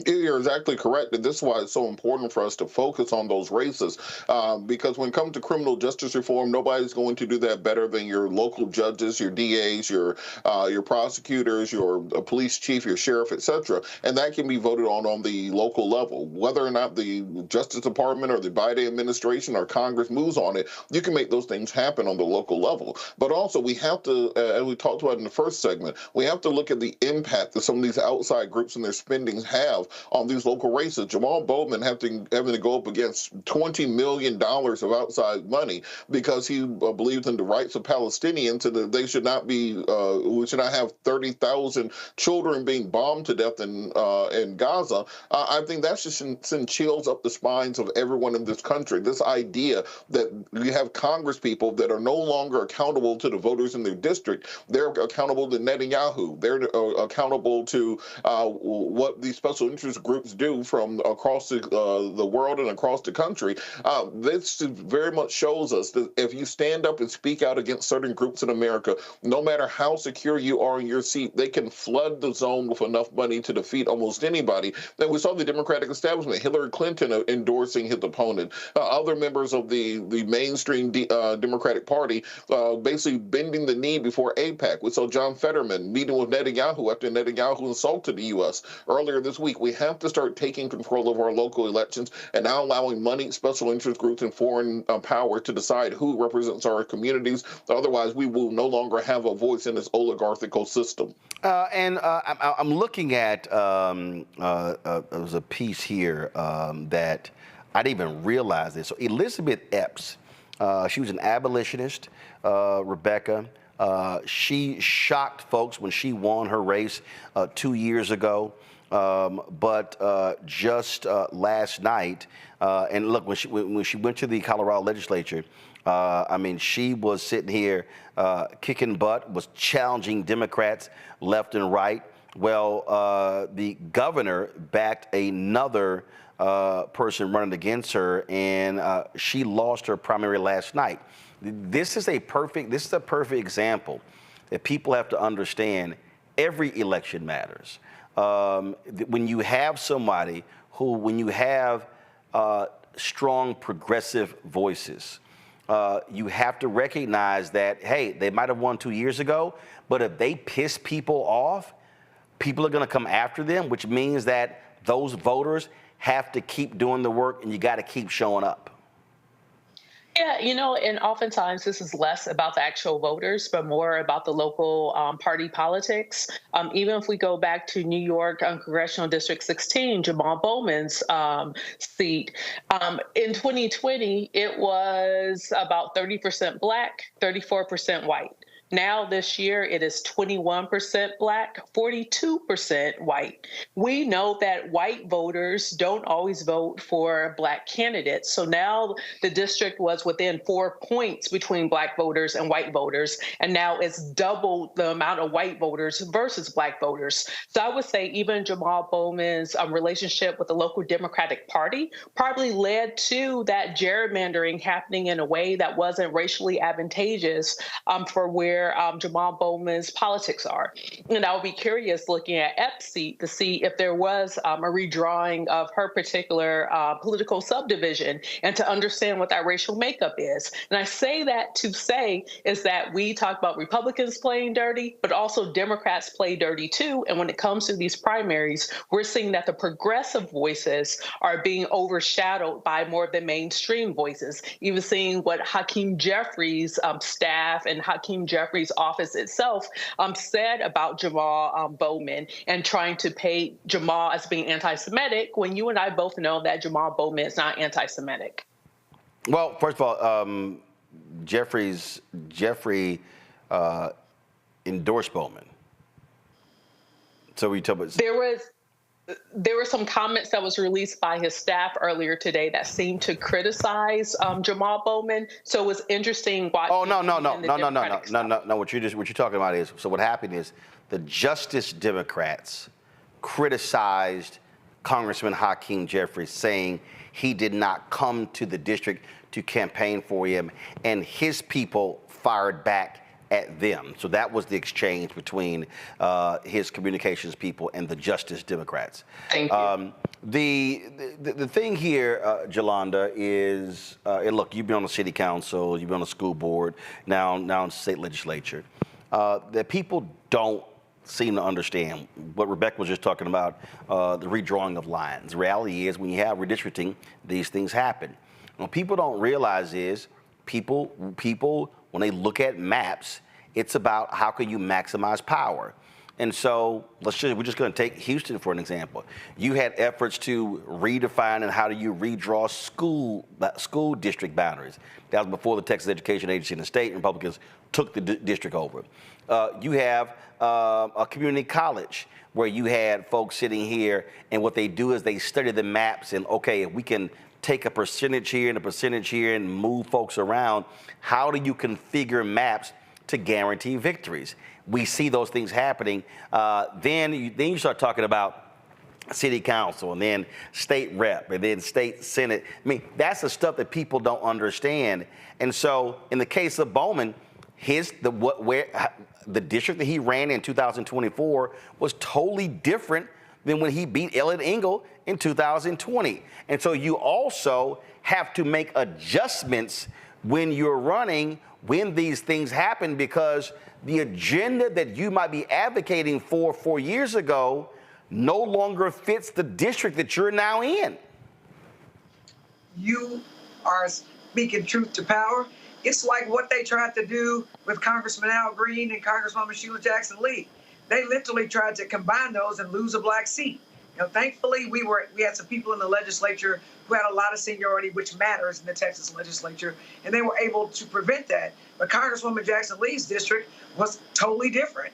You're exactly correct, and this is why it's so important for us to focus on those races, because when it comes to criminal justice reform, nobody's going to do that better than your local judges, your DAs, your prosecutors, your police chief, your sheriff, etc. And that can be voted on the local level. Whether or not the Justice Department or the Biden administration or Congress moves on it, you can make those things happen on the local level. But also, we have to, as we talked about in the first segment, we have to look at the impact that some of these outside groups and their spendings have have on these local races. Jamaal Bowman having to go up against $20 million of outside money because he believes in the rights of Palestinians and that they should not be, we should not have 30,000 children being bombed to death in Gaza. I think that should send chills up the spines of everyone in this country. This idea that you have Congress people that are no longer accountable to the voters in their district. They're accountable to Netanyahu. They're accountable to what these special interest groups do from across the world and across the country. This very much shows us that if you stand up and speak out against certain groups in America, no matter how secure you are in your seat, they can flood the zone with enough money to defeat almost anybody. And we saw the Democratic establishment, Hillary Clinton endorsing his opponent, other members of the mainstream Democratic Party basically bending the knee before AIPAC. We saw John Fetterman meeting with Netanyahu after Netanyahu insulted the U.S. earlier this week. We have to start taking control of our local elections and now allowing money, special interest groups, and foreign power to decide who represents our communities. Otherwise, we will no longer have a voice in this oligarchical system. I'm looking at, there was a piece here that I didn't even realize this. So Elizabeth Epps, she was an abolitionist, Rebecca. She shocked folks when she won her race 2 years ago. But just last night, and look, when she went to the Colorado legislature, I mean, she was sitting here kicking butt, was challenging Democrats left and right. Well, the governor backed another person running against her, and she lost her primary last night. This is a perfect example that people have to understand. Every election matters. When you have somebody who, when you have strong progressive voices, you have to recognize that, hey, they might have won 2 years ago, but if they piss people off, people are going to come after them, which means that those voters have to keep doing the work, and you got to keep showing up. Yeah, and oftentimes this is less about the actual voters, but more about the local party politics. Even if we go back to New York Congressional District 16, Jamaal Bowman's seat, in 2020, it was about 30% Black, 34% white. Now this year, it is 21% Black, 42% white. We know that white voters don't always vote for Black candidates. So now the district was within 4 points between Black voters and white voters, and now it's double the amount of white voters versus Black voters. So I would say even Jamaal Bowman's relationship with the local Democratic Party probably led to that gerrymandering happening in a way that wasn't racially advantageous for where Jamaal Bowman's politics are. And I would be curious looking at Epps' seat to see if there was a redrawing of her particular political subdivision and to understand what that racial makeup is. And I say that to say is that we talk about Republicans playing dirty, but also Democrats play dirty too. And when it comes to these primaries, we're seeing that the progressive voices are being overshadowed by more of the mainstream voices. Even seeing what Hakeem Jeffries' staff and Hakeem Jeffries' office itself said about Jamaal Bowman and trying to paint Jamaal as being anti-Semitic when you and I both know that Jamaal Bowman is not anti-Semitic. Well, first of all, Jeffrey endorsed Bowman. So we talk about There were some comments that was released by his staff earlier today that seemed to criticize Jamaal Bowman. So it was interesting watching. Oh no! What you're talking about is, so what happened is the Justice Democrats criticized Congressman Hakeem Jeffries, saying he did not come to the district to campaign for him, and his people fired back at them. So that was the exchange between his communications people and the Justice Democrats. Thank you. The thing here, Jolanda, is, and look, you've been on the city council, you've been on the school board, now in the state legislature, that people don't seem to understand what Rebecca was just talking about, the redrawing of lines. The reality is when you have redistricting, these things happen. What people don't realize is people, when they look at maps, it's about how can you maximize power. And so we're just going to take Houston for an example. You had efforts to redefine and how do you redraw school district boundaries. That was before the Texas Education Agency and the state Republicans took the district over. You have a community college where you had folks sitting here, and what they do is they study the maps and, okay, if we can take a percentage here and a percentage here and move folks around, how do you configure maps to guarantee victories? We see those things happening. Then you start talking about city council and then state rep and then state senate. I mean, that's the stuff that people don't understand. And so in the case of Bowman, the district that he ran in 2024 was totally different than when he beat Elliot Engel in 2020. And so you also have to make adjustments when you're running, when these things happen, because the agenda that you might be advocating for 4 years ago no longer fits the district that you're now in. You are speaking truth to power. It's like what they tried to do with Congressman Al Green and Congresswoman Sheila Jackson Lee. They literally tried to combine those and lose a black seat. You know, thankfully, we had some people in the legislature who had a lot of seniority, which matters in the Texas legislature, and they were able to prevent that. But Congresswoman Jackson Lee's district was totally different.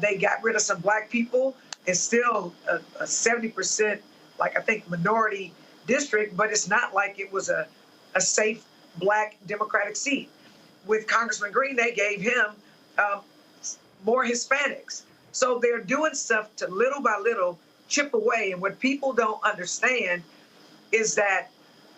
They got rid of some black people. It's still a 70%, like I think, minority district, but it's not like it was a safe black Democratic seat. With Congressman Green, they gave him more Hispanics. So they're doing stuff to little by little chip away. And what people don't understand is that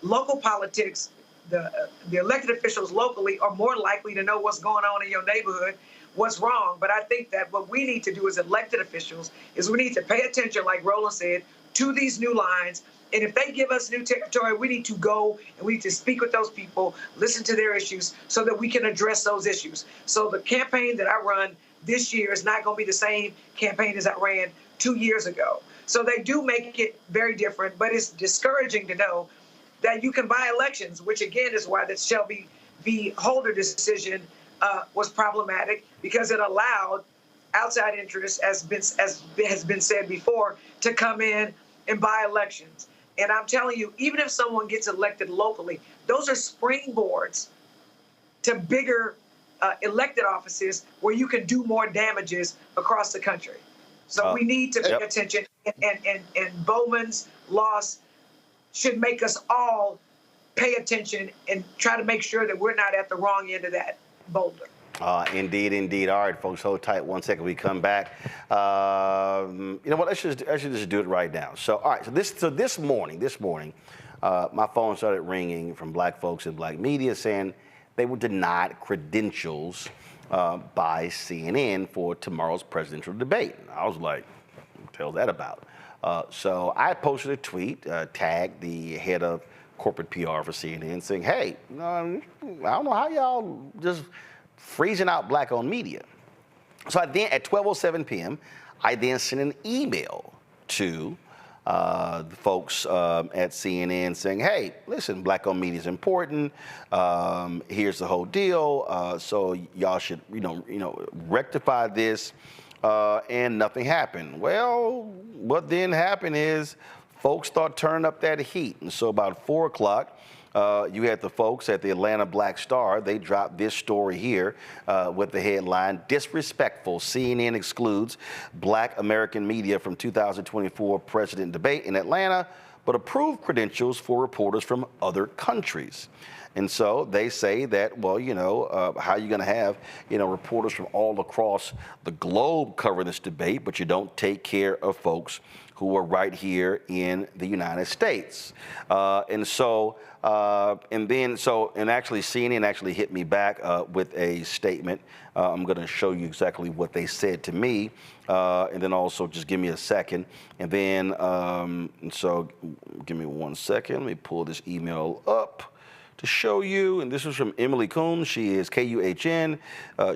local politics, the elected officials locally are more likely to know what's going on in your neighborhood, what's wrong. But I think that what we need to do as elected officials is we need to pay attention, like Roland said, to these new lines. And if they give us new territory, we need to go and we need to speak with those people, listen to their issues so that we can address those issues. So the campaign that I run this year is not going to be the same campaign as I ran 2 years ago. So they do make it very different, but it's discouraging to know that you can buy elections, which again is why the Shelby v. Holder decision was problematic, because it allowed outside interests, as has been said before, to come in and buy elections. And I'm telling you, even if someone gets elected locally, those are springboards to bigger elected offices where you can do more damages across the country. So we need to pay attention, and Bowman's loss should make us all pay attention and try to make sure that we're not at the wrong end of that boulder. Indeed, indeed. All right, folks, hold tight 1 second. We come back. You know what? I should just do it right now. So, all right. So this morning, my phone started ringing from black folks in black media saying they were denied credentials by CNN for tomorrow's presidential debate. And I was like, what the hell is that about? So I posted a tweet, tagged the head of corporate PR for CNN, saying, hey, I don't know how y'all just freezing out black-owned media. So at 12:07 p.m., I then sent an email to the folks at CNN saying, hey, listen, black-owned media is important. Here's the whole deal. So y'all should, rectify this. And nothing happened. Well, what then happened is folks start turning up that heat. And so about 4 o'clock, you had the folks at the Atlanta Black Star. They dropped this story here with the headline, Disrespectful, CNN excludes Black American media from 2024 president debate in Atlanta, but approved credentials for reporters from other countries. And so they say that, well, how are you going to have, reporters from all across the globe covering this debate, but you don't take care of folks who are right here in the United States. And actually CNN actually hit me back with a statement. I'm going to show you exactly what they said to me. And then also just give me a second. And then, so give me 1 second. Let me pull this email up to show you. And this is from Emily Kuhn. She is Kuhn.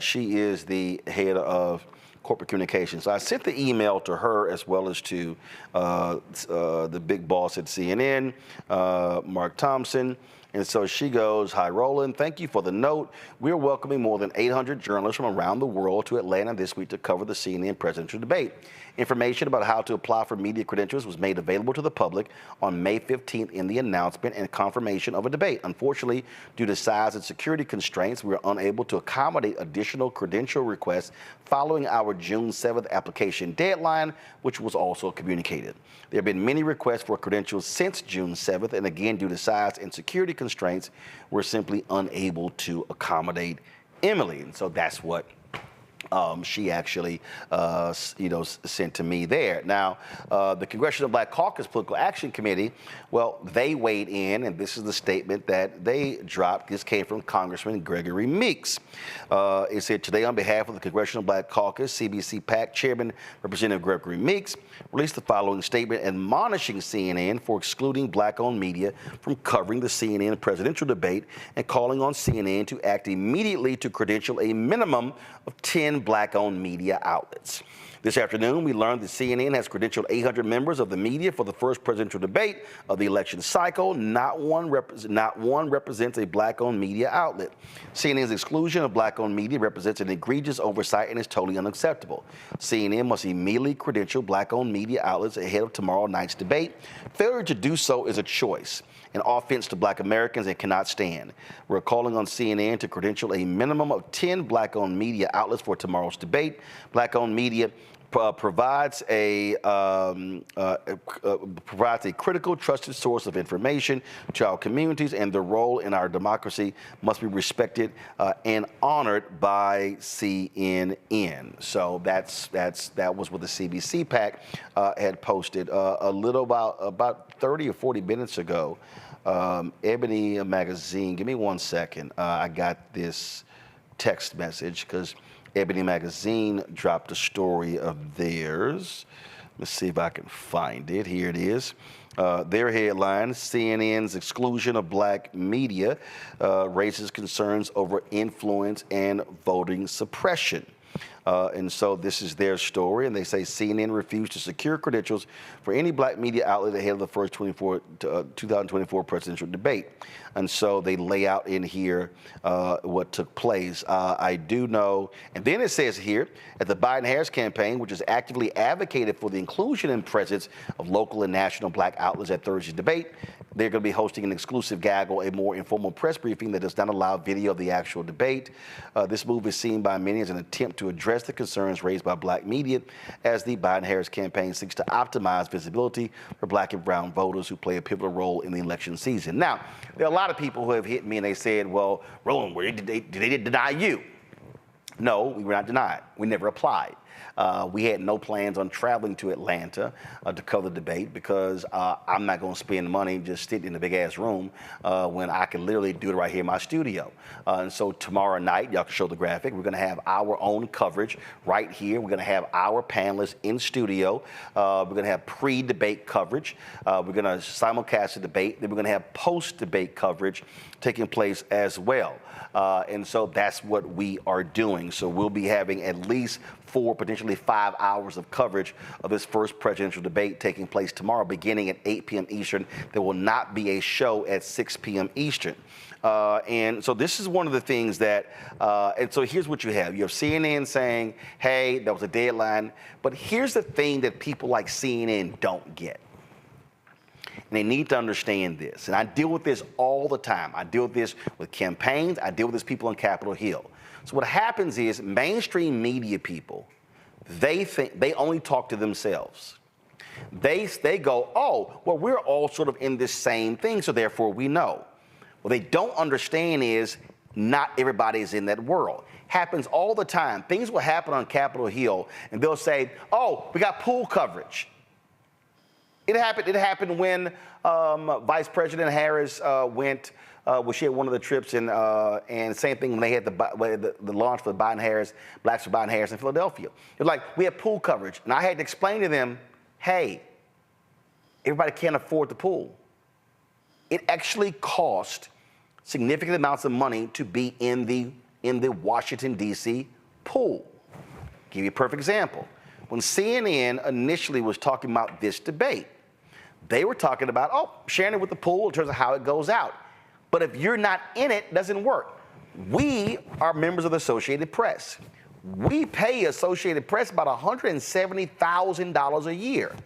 She is the head of corporate communications. So I sent the email to her as well as to the big boss at CNN, Mark Thompson. And so she goes, "Hi, Roland. Thank you for the note. We're welcoming more than 800 journalists from around the world to Atlanta this week to cover the CNN presidential debate. Information about how to apply for media credentials was made available to the public on May 15th in the announcement and confirmation of a debate. Unfortunately, due to size and security constraints, we were unable to accommodate additional credential requests following our June 7th application deadline, which was also communicated. There have been many requests for credentials since June 7th, and again, due to size and security constraints, we're simply unable to accommodate Emily." And so that's what she actually, sent to me there. Now, the Congressional Black Caucus Political Action Committee, well, they weighed in, and this is the statement that they dropped. This came from Congressman Gregory Meeks. It said, "Today, on behalf of the Congressional Black Caucus, CBC PAC Chairman Representative Gregory Meeks released the following statement admonishing CNN for excluding Black-owned media from covering the CNN presidential debate and calling on CNN to act immediately to credential a minimum of 10 Black-owned media outlets. This afternoon, we learned that CNN has credentialed 800 members of the media for the first presidential debate of the election cycle. Not one represents a Black-owned media outlet. CNN's exclusion of Black-owned media represents an egregious oversight and is totally unacceptable. CNN must immediately credential Black-owned media outlets ahead of tomorrow night's debate. Failure to do so is a choice, an offense to Black Americans and cannot stand. We're calling on CNN to credential a minimum of 10 Black-owned media outlets for tomorrow's debate. Black-owned media provides a critical, trusted source of information to our communities, and their role in our democracy must be respected and honored by CNN." So that was what the CBC PAC had posted a little about 30 or 40 minutes ago. Ebony Magazine, give me 1 second. I got this text message because Ebony Magazine dropped a story of theirs. Let's see if I can find it. Here it is. Their headline, "CNN's exclusion of Black media raises concerns over influence and voting suppression." And so this is their story, and they say CNN refused to secure credentials for any Black media outlet ahead of the first 2024 presidential debate. And so they lay out in here what took place. I do know, and then it says here, at the Biden-Harris campaign, which has actively advocated for the inclusion and presence of local and national Black outlets at Thursday's debate, they're going to be hosting an exclusive gaggle, a more informal press briefing that does not allow video of the actual debate. This move is seen by many as an attempt to address the concerns raised by Black media as the Biden-Harris campaign seeks to optimize visibility for Black and brown voters who play a pivotal role in the election season. Now, there are a lot of people who have hit me and they said, "Well, Roland, did they deny you?" No, we were not denied. We never applied. We had no plans on traveling to Atlanta to cover the debate because I'm not going to spend money just sitting in a big-ass room when I can literally do it right here in my studio. And so tomorrow night, y'all can show the graphic, we're going to have our own coverage right here. We're going to have our panelists in studio. We're going to have pre-debate coverage. We're going to simulcast the debate. Then we're going to have post-debate coverage taking place as well. And so that's what we are doing. So we'll be having at least 4, potentially 5 hours of coverage of this first presidential debate taking place tomorrow, beginning at 8 p.m. Eastern. There will not be a show at 6 p.m. Eastern. And so this is one of the things that, and so here's what you have. You have CNN saying, hey, that was a deadline. But here's the thing that people like CNN don't get. And they need to understand this. And I deal with this all the time. I deal with this with campaigns. I deal with this people on Capitol Hill. So what happens is mainstream media people, they think they only talk to themselves. They go, oh, well, we're all sort of in this same thing, so therefore we know. What they don't understand is not everybody is in that world. Happens all the time. Things will happen on Capitol Hill, and they'll say, oh, we got pool coverage. It happened when Vice President Harris went. She had one of the trips, and same thing when they had the launch for Biden-Harris, Blacks for Biden-Harris in Philadelphia. It was like, we had pool coverage, and I had to explain to them, hey, everybody can't afford the pool. It actually cost significant amounts of money to be in the Washington, D.C. pool. Give you a perfect example. When CNN initially was talking about this debate, they were talking about, oh, sharing it with the pool in terms of how it goes out. But if you're not in it, it doesn't work. We are members of the Associated Press. We pay Associated Press about $170,000 a year.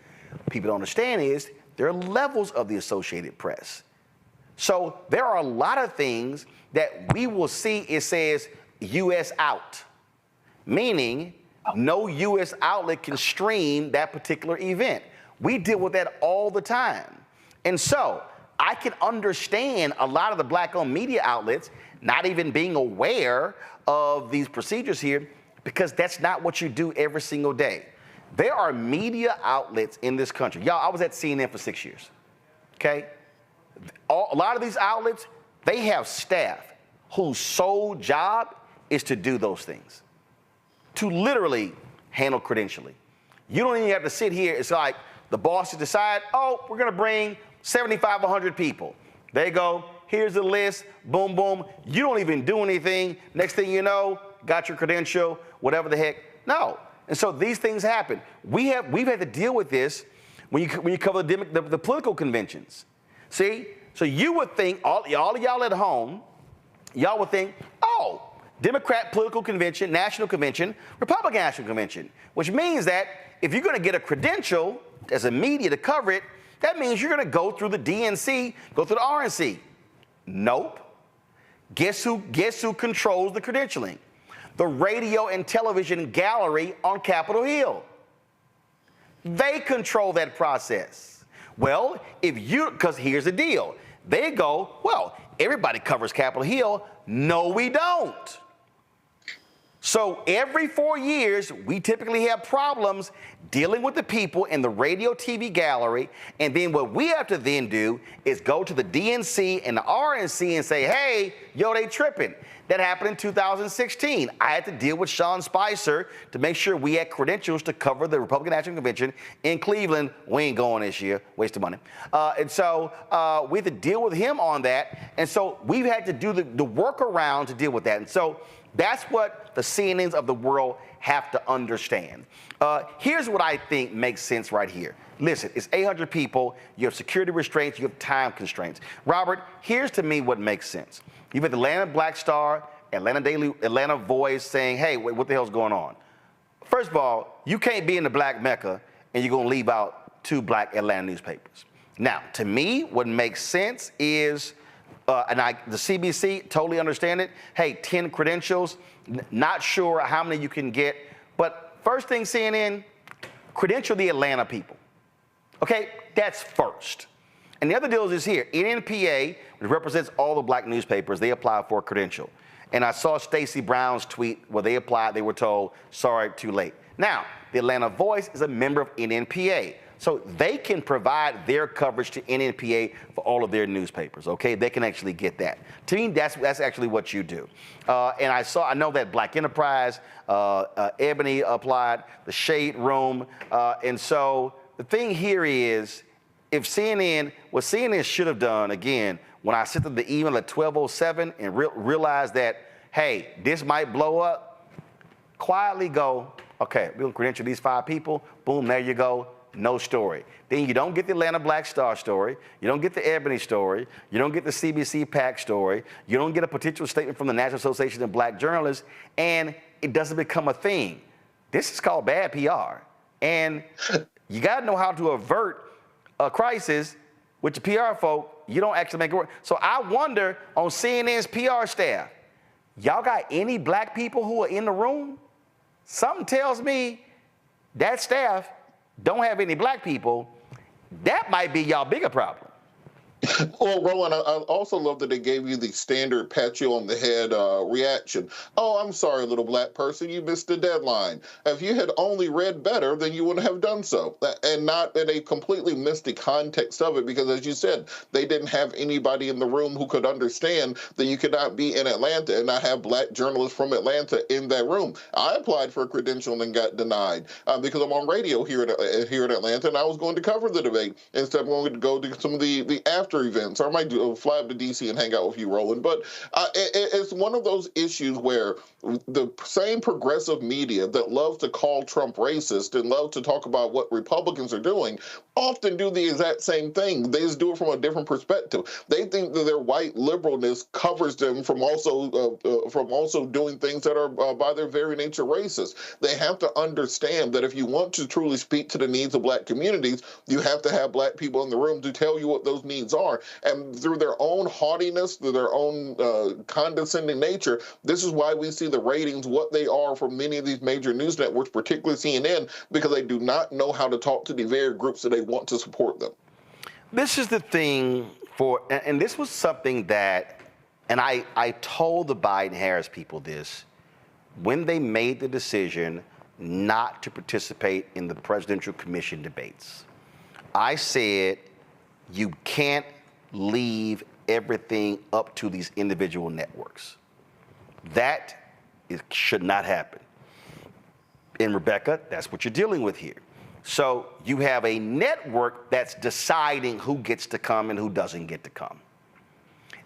People don't understand is there are levels of the Associated Press. So there are a lot of things that we will see. It says U.S. out, meaning no U.S. outlet can stream that particular event. We deal with that all the time. And so I can understand a lot of the black-owned media outlets not even being aware of these procedures here, because that's not what you do every single day. There are media outlets in this country. Y'all, I was at CNN for 6 years, okay? A lot of these outlets, they have staff whose sole job is to do those things, to literally handle credentialing. You don't even have to sit here. It's like the bosses decide, oh, we're going to bring 75, 100 people. They go, here's the list, boom, boom. You don't even do anything. Next thing you know, got your credential, whatever the heck. No. And so these things happen. We've had to deal with this when you cover the political conventions. See? So you would think, all of y'all at home, y'all would think, oh, Democrat political convention, national convention, Republican national convention, which means that if you're going to get a credential as a media to cover it, that means you're going to go through the DNC, go through the RNC. Nope. Guess who controls the credentialing? The radio and television gallery on Capitol Hill. They control that process. Well, because here's the deal. They go, well, everybody covers Capitol Hill. No, we don't. So every 4 years, we typically have problems dealing with the people in the radio TV gallery. And then what we have to then do is go to the DNC and the RNC and say, hey, yo, they tripping. That happened in 2016. I had to deal with Sean Spicer to make sure we had credentials to cover the Republican National Convention in Cleveland. We ain't going this year, waste of money. And so we had to deal with him on that. And so we've had to do the workaround to deal with that. And so that's what the CNNs of the world have to understand. Here's what I think makes sense right here. Listen, it's 800 people. You have security restraints. You have time constraints. Robert, here's to me what makes sense. You've had the Atlanta Black Star, Atlanta Voice saying, hey, what the hell's going on? First of all, you can't be in the Black Mecca and you're going to leave out 2 Black Atlanta newspapers. Now, to me, what makes sense is, the CBC, totally understand it. Hey, 10 credentials, not sure how many you can get. But first thing, CNN, credential the Atlanta people. Okay, that's first. And the other deal is here. NNPA, which represents all the Black newspapers, they apply for a credential. And I saw Stacey Brown's tweet where they applied, they were told, sorry, too late. Now, the Atlanta Voice is a member of NNPA. So they can provide their coverage to NNPA for all of their newspapers, okay? They can actually get that. To me, that's actually what you do. And I know that Black Enterprise, Ebony applied, the Shade Room. And so the thing here is, if what CNN should have done, again, when I sent them the email at 12:07 and realized that, hey, this might blow up, quietly go, okay, we're gonna credential these 5 people, boom, there you go. No story. Then you don't get the Atlanta Black Star story. You don't get the Ebony story. You don't get the CBC PAC story. You don't get a potential statement from the National Association of Black Journalists, and it doesn't become a thing. This is called bad PR. And you got to know how to avert a crisis with the PR folk. You don't actually make it work. So I wonder on CNN's PR staff, y'all got any Black people who are in the room? Something tells me that staff don't have any Black people. That might be y'all bigger problem. Well, Roland, I also love that they gave you the standard pat you on the head reaction. Oh, I'm sorry, little Black person, you missed the deadline. If you had only read better, then you wouldn't have done so. And not that they completely missed the context of it, because as you said, they didn't have anybody in the room who could understand that you could not be in Atlanta and not have Black journalists from Atlanta in that room. I applied for a credential and got denied because I'm on radio here in Atlanta, and I was going to cover the debate. Instead, I'm going to go to some of the after after events, or I might fly up to D.C. and hang out with you, Roland. But it's one of those issues where the same progressive media that loves to call Trump racist and love to talk about what Republicans are doing often do the exact same thing. They just do it from a different perspective. They think that their white liberalness covers them from also doing things that are by their very nature racist. They have to understand that if you want to truly speak to the needs of black communities, you have to have black people in the room to tell you what those needs are. And through their own haughtiness, through their own condescending nature, this is why we see the ratings what they are for many of these major news networks, particularly CNN, because they do not know how to talk to the very groups that they want to support them. This is the thing and this was something that, and I told the Biden-Harris people this, when they made the decision not to participate in the presidential commission debates. I said, you can't leave everything up to these individual networks. That should not happen. And Rebecca, that's what you're dealing with here. So you have a network that's deciding who gets to come and who doesn't get to come.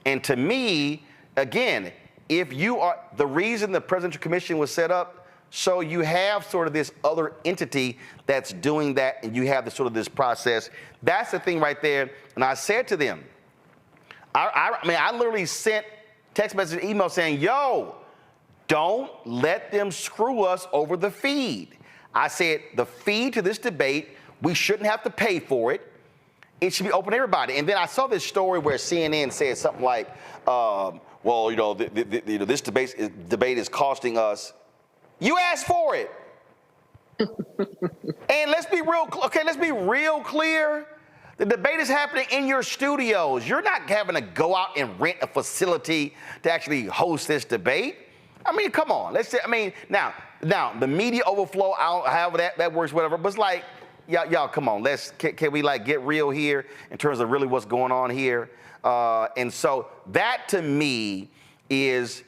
And to me, again, if you are, the reason the presidential commission was set up, so you have sort of this other entity that's doing that, and you have this process. That's the thing right there. And I said to them, I literally sent text message, email saying, yo, don't let them screw us over the feed. I said, the feed to this debate, we shouldn't have to pay for it. It should be open to everybody. And then I saw this story where CNN said something like, well, this debate is costing us. You asked for it. And let's be real clear. The debate is happening in your studios. You're not having to go out and rent a facility to actually host this debate. I mean, come on. Now the media overflow, however that works, whatever. But it's like, y'all, come on. Can we get real here in terms of really what's going on here? And so that to me is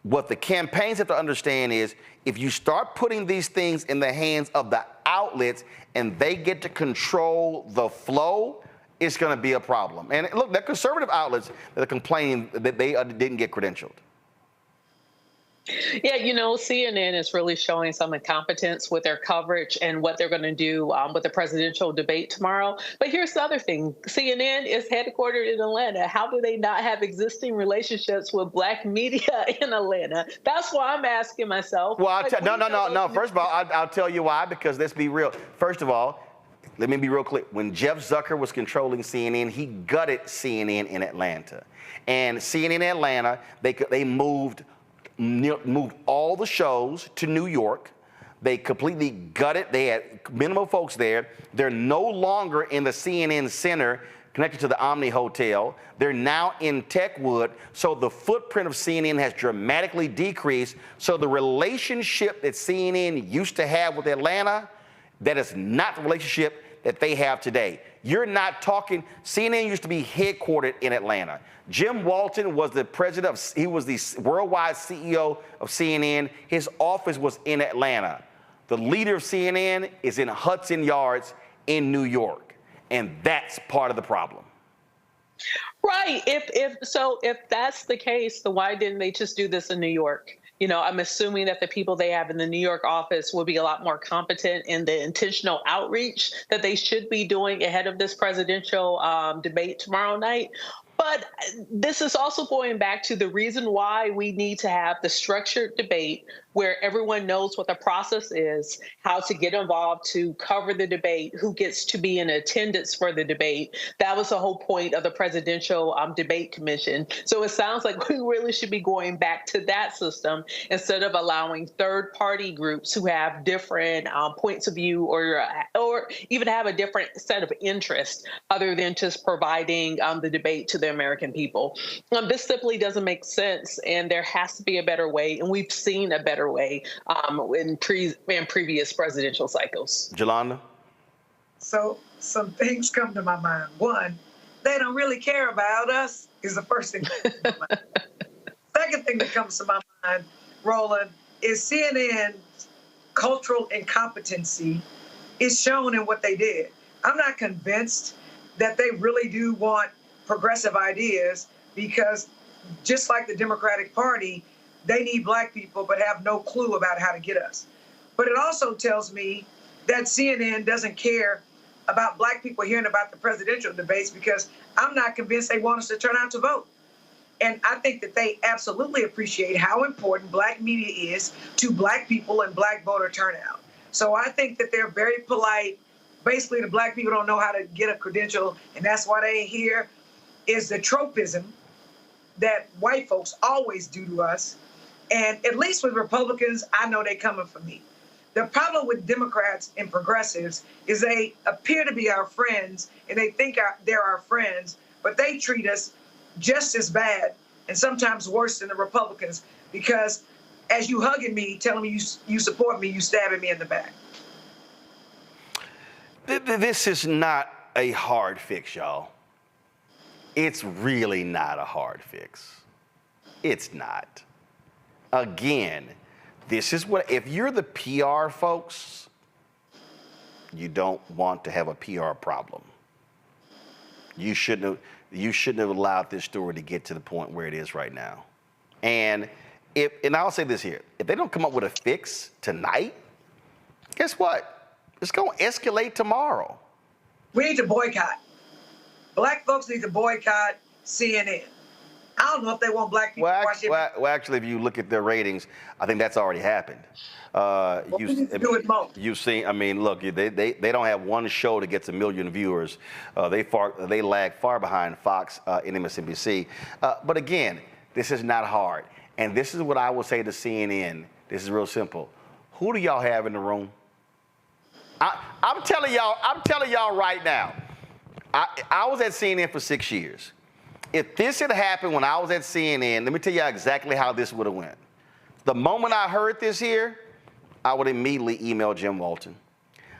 what the campaigns have to understand is if you start putting these things in the hands of the outlets and they get to control the flow, it's going to be a problem. And look, the conservative outlets that are complaining that they didn't get credentialed. Yeah, CNN is really showing some incompetence with their coverage and what they're going to do with the presidential debate tomorrow. But here's the other thing. CNN is headquartered in Atlanta. How do they not have existing relationships with black media in Atlanta? That's why I'm asking myself. Well, no. First of all, I'll tell you why, because let's be real. First of all, let me be real clear. When Jeff Zucker was controlling CNN, he gutted CNN in Atlanta. And CNN in Atlanta, they moved all the shows to New York. They completely gutted. They had minimal folks there. They're no longer in the CNN Center connected to the Omni Hotel. They're now in Techwood. So the footprint of CNN has dramatically decreased. So the relationship that CNN used to have with Atlanta, that is not the relationship that they have today. You're not talking, CNN used to be headquartered in Atlanta. Jim Walton was the president he was the worldwide CEO of CNN. His office was in Atlanta. The leader of CNN is in Hudson Yards in New York. And that's part of the problem. Right. If that's the case, then why didn't they just do this in New York? I'm assuming that the people they have in the New York office will be a lot more competent in the intentional outreach that they should be doing ahead of this presidential debate tomorrow night. But this is also going back to the reason why we need to have the structured debate where everyone knows what the process is, how to get involved to cover the debate, who gets to be in attendance for the debate. That was the whole point of the Presidential Debate Commission. So it sounds like we really should be going back to that system instead of allowing third-party groups who have different points of view or even have a different set of interests other than just providing the debate to the American people. This simply doesn't make sense, and there has to be a better way, and we've seen a better way in previous presidential cycles. Jolanda? So some things come to my mind. One, they don't really care about us is the first thing that comes to my mind. Second thing that comes to my mind, Roland, is CNN's cultural incompetency is shown in what they did. I'm not convinced that they really do want progressive ideas, because just like the Democratic Party, they need Black people but have no clue about how to get us. But it also tells me that CNN doesn't care about Black people hearing about the presidential debates, because I'm not convinced they want us to turn out to vote. And I think that they absolutely appreciate how important Black media is to Black people and Black voter turnout. So I think that they're very polite. Basically, the Black people don't know how to get a credential, and that's why they ain't here, is the tropism that white folks always do to us. And at least with Republicans, I know they're coming for me. The problem with Democrats and progressives is they appear to be our friends, and they think they're our friends, but they treat us just as bad and sometimes worse than the Republicans, because as you hugging me, telling me you support me, you stabbing me in the back. This is not a hard fix, y'all. It's really not a hard fix. It's not. Again, this is what, if you're the PR folks, you don't want to have a PR problem. You shouldn't have allowed this story to get to the point where it is right now. And I'll say this here, if they don't come up with a fix tonight, guess what? It's going to escalate tomorrow. We need to boycott. Black folks need to boycott CNN. I don't know if they want Black people to watch it. Well, actually, if you look at their ratings, I think that's already happened. You've seen, I mean, look, they don't have one show that gets 1 million viewers. They lag far behind Fox and MSNBC. But again, this is not hard. And this is what I will say to CNN. This is real simple. Who do y'all have in the room? I'm telling y'all right now. I was at CNN for 6 years. If this had happened when I was at CNN, let me tell you exactly how this would have went. The moment I heard this here, I would immediately email Jim Walton.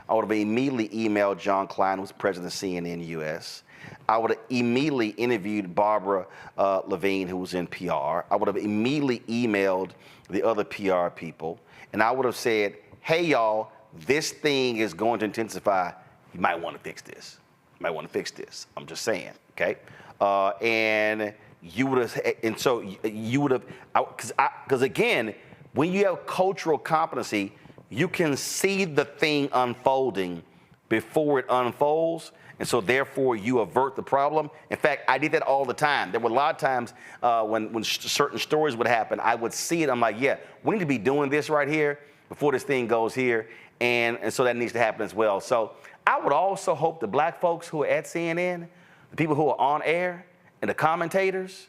I would have immediately emailed John Klein, who's president of CNN US. I would have immediately interviewed Barbara Levine, who was in PR. I would have immediately emailed the other PR people. And I would have said, hey, y'all, this thing is going to intensify. You might want to fix this. You might want to fix this. I'm just saying, okay? And you would have, and so you would have, because again, when you have cultural competency, you can see the thing unfolding before it unfolds, and so therefore you avert the problem. In fact, I did that all the time. There were a lot of times when certain stories would happen, I would see it, I'm like, yeah, we need to be doing this right here before this thing goes here, and so that needs to happen as well. So I would also hope the Black folks who are at CNN, the people who are on air, and the commentators,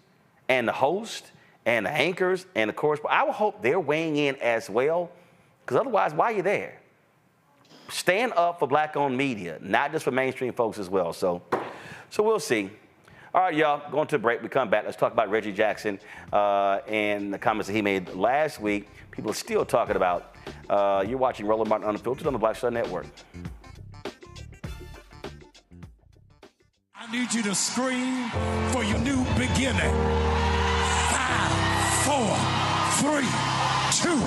and the host, and the anchors, and the correspondents, I would hope they're weighing in as well, because otherwise, why are you there? Stand up for Black-owned media, not just for mainstream folks as well. So we'll see. All right, y'all, going to a break. We come back. Let's talk about Reggie Jackson and the comments that he made last week. People are still talking about. You're watching Roland Martin Unfiltered on the Black Star Network. I need you to scream for your new beginning. 5, 4, 3, 2.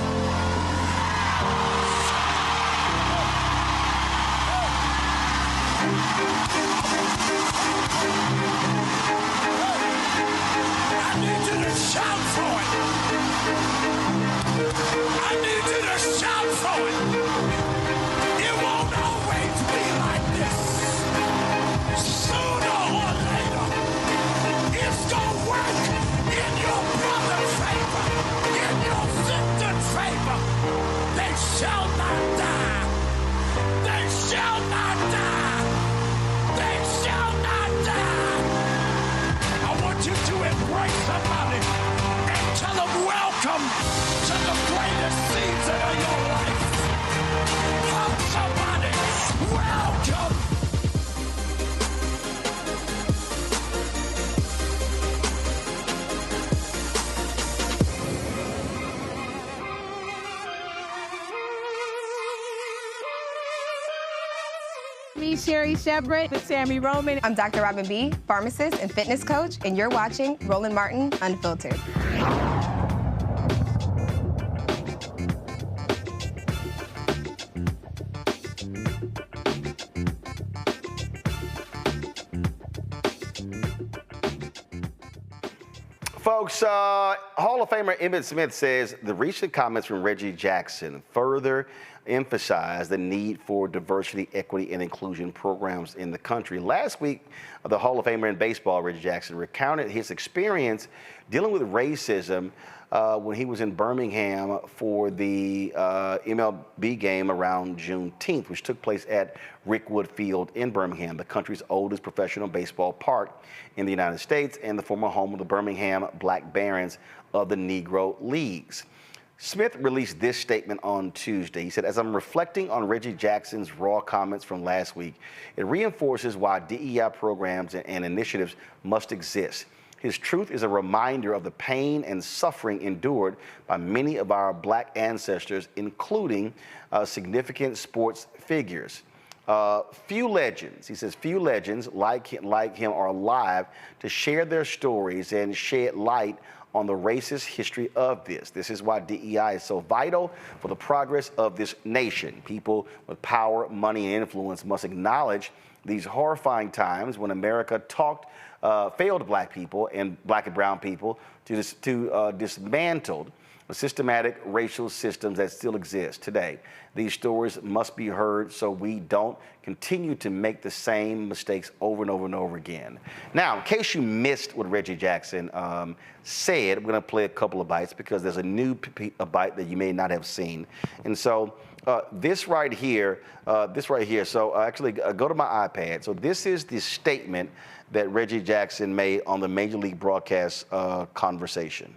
I need you to shout for it. I need you to shout for it. It won't always be like this. Sooner or later, it's gonna work in your brother's favor, in your sister's favor. They shall not die. They shall not die. They shall not die. I want you to embrace somebody and tell them welcome to the greatest season of your life. Hug somebody, welcome. Me, Sherry Shepard with Sammy Roman. I'm Dr. Robin B., pharmacist and fitness coach, and you're watching Roland Martin Unfiltered. Folks, Hall of Famer Emmitt Smith says the recent comments from Reggie Jackson further emphasize the need for diversity, equity, and inclusion programs in the country. Last week, the Hall of Famer in baseball, Reggie Jackson, recounted his experience dealing with racism when he was in Birmingham for the MLB game around Juneteenth, which took place at Rickwood Field in Birmingham, the country's oldest professional baseball park in the United States and the former home of the Birmingham Black Barons of the Negro Leagues. Smith released this statement on Tuesday. He said, "As I'm reflecting on Reggie Jackson's raw comments from last week, it reinforces why DEI programs and initiatives must exist. His truth is a reminder of the pain and suffering endured by many of our Black ancestors, including significant sports figures. Few legends," he says, "few legends like him are alive to share their stories and shed light on the racist history of this. This is why DEI is so vital for the progress of this nation. People with power, money, and influence must acknowledge these horrifying times when America failed Black people and Black and brown people to dismantle the systematic racial systems that still exist today. These stories must be heard so we don't continue to make the same mistakes over and over and over again." Now, in case you missed what Reggie Jackson said, we're going to play a couple of bites because there's a new bite that you may not have seen. And so this right here, so actually go to my iPad. So this is the statement that Reggie Jackson made on the Major League Broadcast Conversation.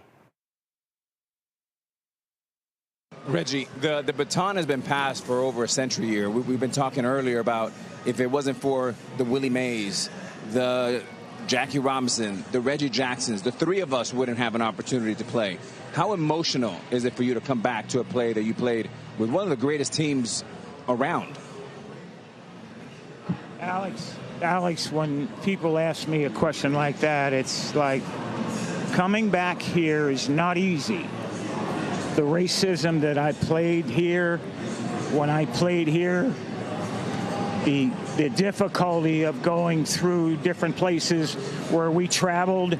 Reggie, the baton has been passed for over a century here. We've been talking earlier about if it wasn't for the Willie Mays, the Jackie Robinson, the Reggie Jacksons, the three of us wouldn't have an opportunity to play. How emotional is it for you to come back to a play that you played with one of the greatest teams around? Alex, when people ask me a question like that, it's like coming back here is not easy. The racism that I played here, when I played here, the difficulty of going through different places where we traveled.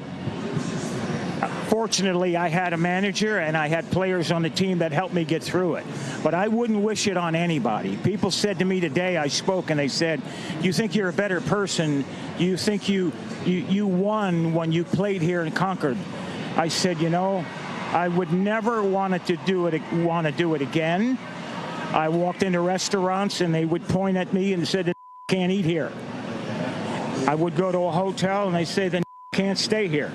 Fortunately, I had a manager and I had players on the team that helped me get through it. But I wouldn't wish it on anybody. People said to me today, I spoke, and they said, "You think you're a better person? You think you won when you played here in Concord?" I said, you know, I would never want to do it again. I walked into restaurants and they would point at me and said, "Can't eat here." I would go to a hotel and they say, "Then can't stay here."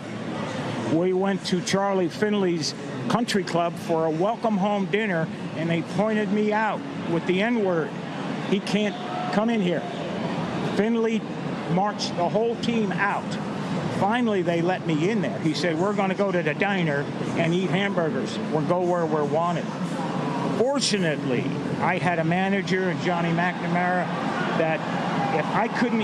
We went to Charlie Finley's country club for a welcome home dinner and they pointed me out with the N-word. "He can't come in here." Finley marched the whole team out. Finally, they let me in there. He said, "We're going to go to the diner and eat hamburgers. We'll go where we're wanted." Fortunately, I had a manager, Johnny McNamara, that if I couldn't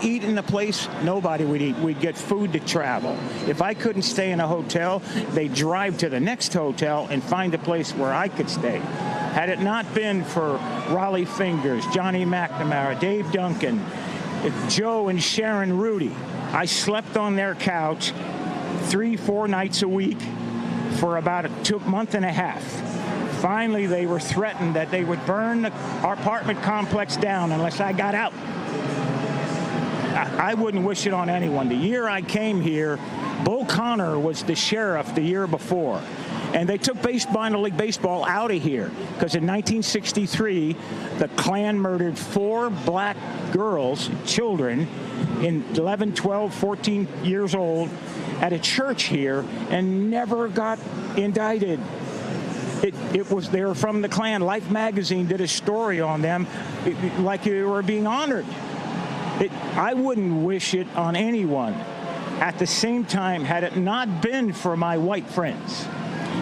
eat in the place, nobody would eat. We'd get food to travel. If I couldn't stay in a hotel, they'd drive to the next hotel and find a place where I could stay. Had it not been for Raleigh Fingers, Johnny McNamara, Dave Duncan, Joe and Sharon Rudy, I slept on their couch 3-4 nights a week for about a month and a half. Finally, they were threatened that they would burn our apartment complex down unless I got out. I wouldn't wish it on anyone. The year I came here, Bull Connor was the sheriff the year before. And they took minor league baseball out of here because in 1963, the Klan murdered 4 black girls, children, in 11, 12, 14 years old at a church here and never got indicted. They were from the Klan. Life magazine did a story on them like they were being honored. I wouldn't wish it on anyone. At the same time, had it not been for my white friends,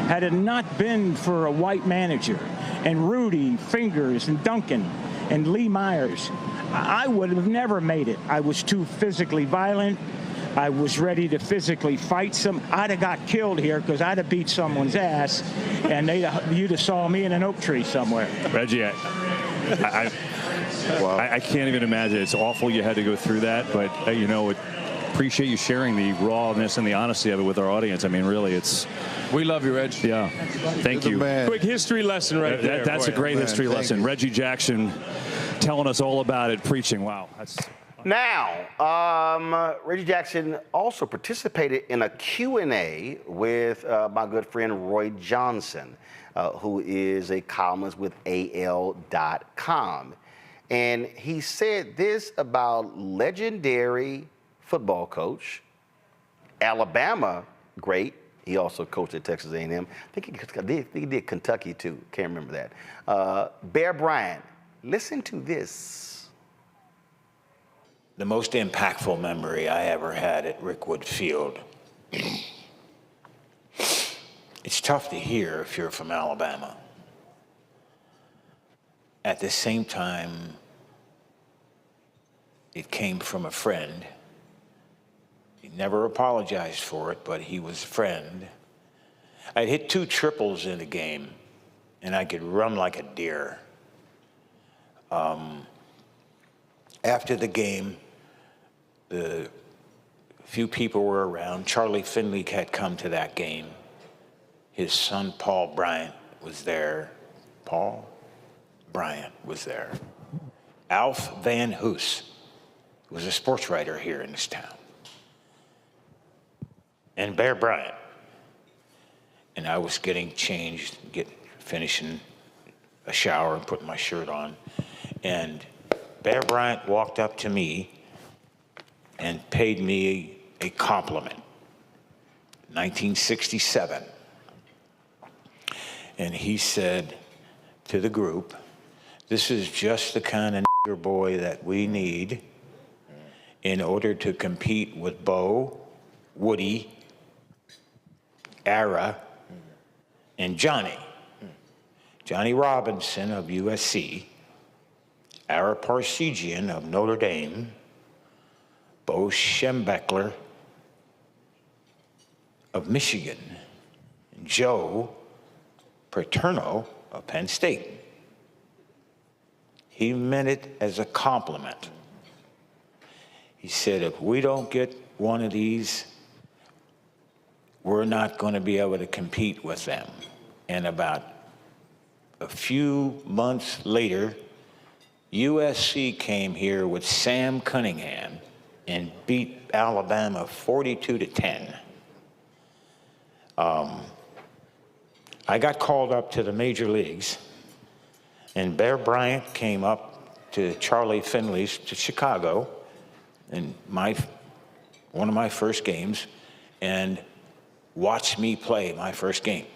had it not been for a white manager and Rudy, Fingers, and Duncan, and Lee Myers, I would have never made it. I was too physically violent. I was ready to physically fight I'd have got killed here because I'd have beat someone's ass, and you'd have saw me in an oak tree somewhere. Reggie, I can't even imagine. It's awful you had to go through that, but you know, appreciate you sharing the rawness and the honesty of it with our audience. I mean, really, we love you, Reg. Yeah. Thank you. Quick history lesson right there. That's a great history lesson. Reggie Jackson telling us all about it, preaching. Wow. Now, Reggie Jackson also participated in a Q&A with my good friend Roy Johnson, who is a columnist with AL.com. And he said this about legendary football coach, Alabama great. He also coached at Texas A&M. I think he did Kentucky too. Can't remember that. Bear Bryant. Listen to this. The most impactful memory I ever had at Rickwood Field. It's tough to hear if you're from Alabama. At the same time, it came from a friend. He never apologized for it, but he was a friend. I'd hit 2 triples in a game, and I could run like a deer. After the game, the few people were around. Charlie Finley had come to that game. His son, Paul Bryant, was there. Paul Bryant was there. Alf Van Hoos was a sports writer here in this town. And Bear Bryant. And I was getting changed, finishing a shower and putting my shirt on. And Bear Bryant walked up to me and paid me a compliment. 1967. And he said to the group, "This is just the kind of nigger boy that we need in order to compete with Bo, Woody, Ara, and Johnny. Johnny Robinson of USC, Ara Parsegian of Notre Dame, Bo Schembechler of Michigan, and Joe Paterno of Penn State." He meant it as a compliment. He said, if we don't get one of these, we're not going to be able to compete with them. And about a few months later, USC came here with Sam Cunningham and beat Alabama 42-10. I got called up to the major leagues, and Bear Bryant came up to Charlie Finley's to Chicago in one of my first games and watched me play my first game.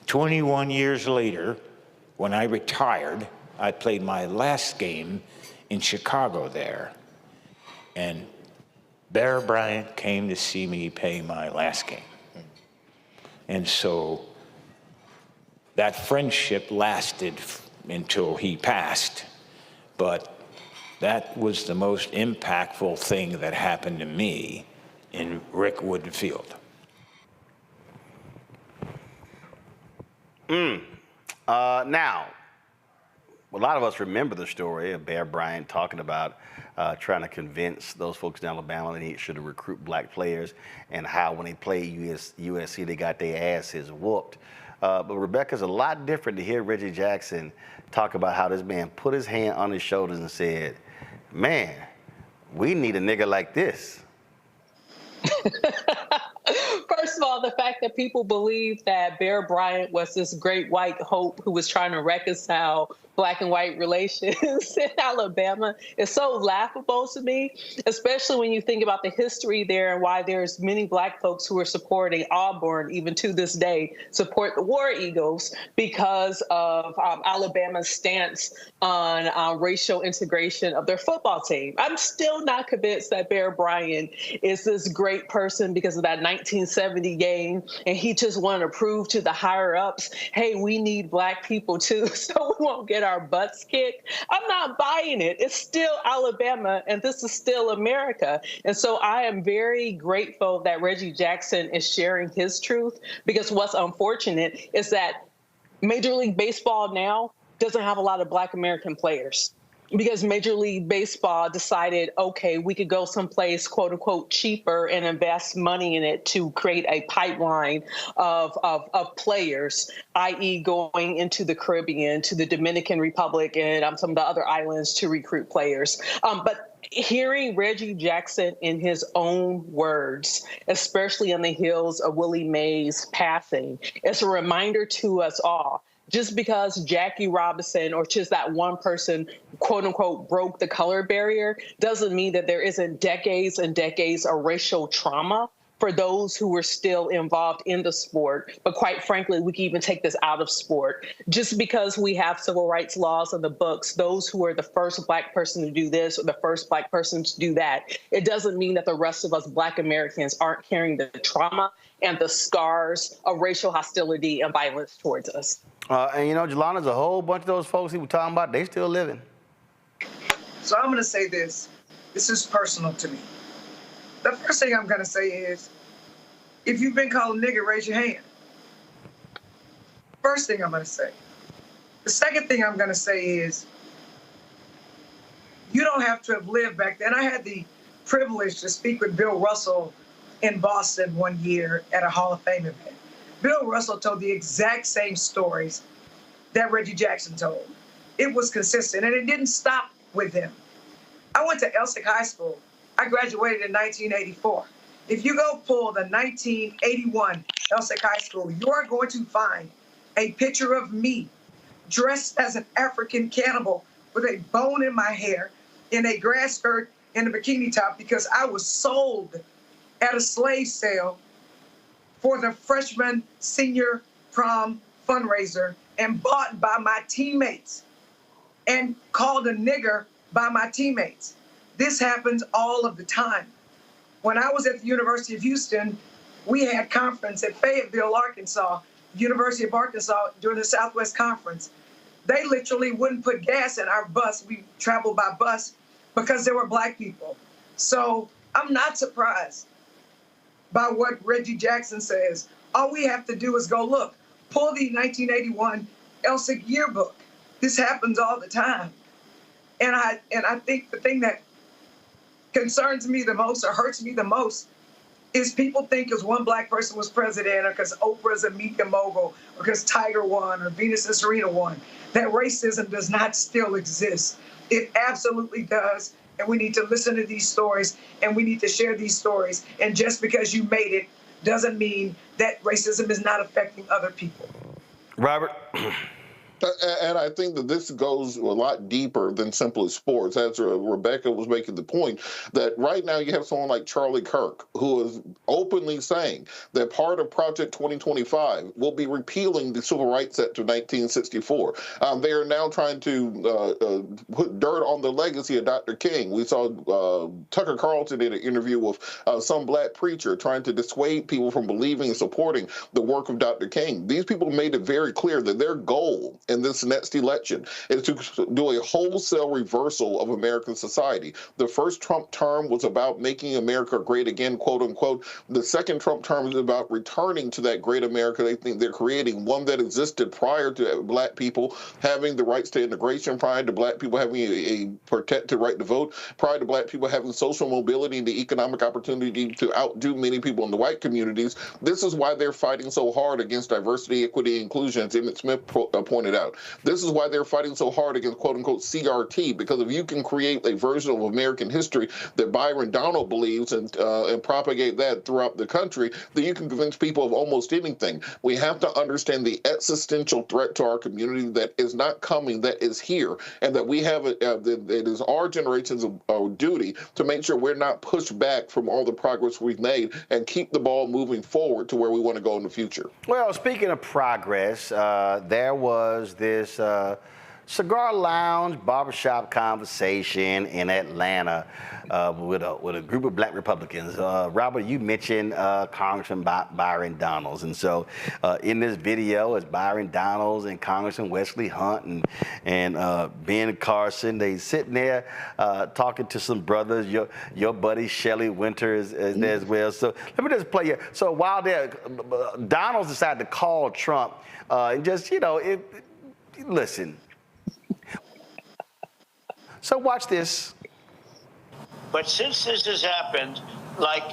21 years later, when I retired, I played my last game in Chicago there. And Bear Bryant came to see me play my last game. And so that friendship lasted until he passed. But that was the most impactful thing that happened to me in Rickwood Field. Now, a lot of us remember the story of Bear Bryant talking about trying to convince those folks in Alabama that he should recruit black players, and how when they played USC, they got their asses whooped. But Rebecca, it's a lot different to hear Reggie Jackson talk about how this man put his hand on his shoulders and said, "Man, we need a nigga like this." First of all, the fact that people believe that Bear Bryant was this great white hope who was trying to reconcile black and white relations in Alabama is so laughable to me, especially when you think about the history there and why there's many black folks who are supporting Auburn, even to this day, support the War Eagles because of Alabama's stance on racial integration of their football team. I'm still not convinced that Bear Bryant is this great person because of that 1970 game, and he just wanted to prove to the higher ups, hey, we need black people too, so we won't get our butts kicked. I'm not buying it. It's still Alabama, and this is still America. And so I am very grateful that Reggie Jackson is sharing his truth, because what's unfortunate is that Major League Baseball now doesn't have a lot of black American players. Because Major League Baseball decided, okay, we could go someplace, quote unquote, cheaper and invest money in it to create a pipeline of players, i.e. going into the Caribbean, to the Dominican Republic and some of the other islands to recruit players. But hearing Reggie Jackson in his own words, especially on the heels of Willie Mays passing, it's a reminder to us all. Just because Jackie Robinson or just that one person, quote unquote, broke the color barrier doesn't mean that there isn't decades and decades of racial trauma for those who were still involved in the sport. But quite frankly, we can even take this out of sport. Just because we have civil rights laws in the books, those who are the first Black person to do this or the first Black person to do that, it doesn't mean that the rest of us Black Americans aren't carrying the trauma and the scars of racial hostility and violence towards us. And you know, Jelana's a whole bunch of those folks he was talking about, they still living. So I'm going to say this. This is personal to me. The first thing I'm going to say is, if you've been called a nigger, raise your hand. First thing I'm going to say. The second thing I'm going to say is, you don't have to have lived back then. I had the privilege to speak with Bill Russell in Boston one year at a Hall of Fame event. Bill Russell told the exact same stories that Reggie Jackson told. It was consistent, and it didn't stop with him. I went to Elsick High School. I graduated in 1984. If you go pull the 1981 Elsick High School, you are going to find a picture of me dressed as an African cannibal with a bone in my hair, in a grass skirt and a bikini top, because I was sold at a slave sale for the freshman senior prom fundraiser and bought by my teammates and called a nigger by my teammates. This happens all of the time. When I was at the University of Houston, we had conference at Fayetteville, Arkansas, University of Arkansas during the Southwest Conference. They literally wouldn't put gas in our bus. We traveled by bus because there were Black people. So I'm not surprised by what Reggie Jackson says. All we have to do is go look, pull the 1981 Elsick yearbook. This happens all the time. And I think the thing that concerns me the most or hurts me the most is people think because one Black person was president or because Oprah's a media mogul or because Tiger won or Venus and Serena won, that racism does not still exist. It absolutely does. And we need to listen to these stories and we need to share these stories. And just because you made it doesn't mean that racism is not affecting other people. Robert? And I think that this goes a lot deeper than simply sports. As Rebecca was making the point, that right now you have someone like Charlie Kirk, who is openly saying that part of Project 2025 will be repealing the Civil Rights Act of 1964. They are now trying to put dirt on the legacy of Dr. King. We saw Tucker Carlson did an interview with some Black preacher trying to dissuade people from believing and supporting the work of Dr. King. These people made it very clear that their goal in this next election is to do a wholesale reversal of American society. The first Trump term was about making America great again, quote unquote. The second Trump term is about returning to that great America they think they're creating, one that existed prior to Black people having the rights to integration, prior to Black people having a protected right to vote, prior to Black people having social mobility and the economic opportunity to outdo many people in the white communities. This is why they're fighting so hard against diversity, equity, and inclusion, as Emmett Smith pointed out. This is why they're fighting so hard against quote-unquote CRT, because if you can create a version of American history that Byron Donald believes and propagate that throughout the country, then you can convince people of almost anything. We have to understand the existential threat to our community that is not coming, that is here, and that we have it is our generation's duty to make sure we're not pushed back from all the progress we've made and keep the ball moving forward to where we want to go in the future. Well, speaking of progress, there was this cigar lounge barbershop conversation in Atlanta with a group of Black Republicans. Robert, you mentioned Congressman Byron Donalds, and so in this video it's Byron Donalds and Congressman Wesley Hunt and Ben Carson. They sitting there talking to some brothers. Your buddy Shelley Winter is there as well. So let me just play here. So while Donalds decided to call Trump and just listen. So watch this. But since this has happened, like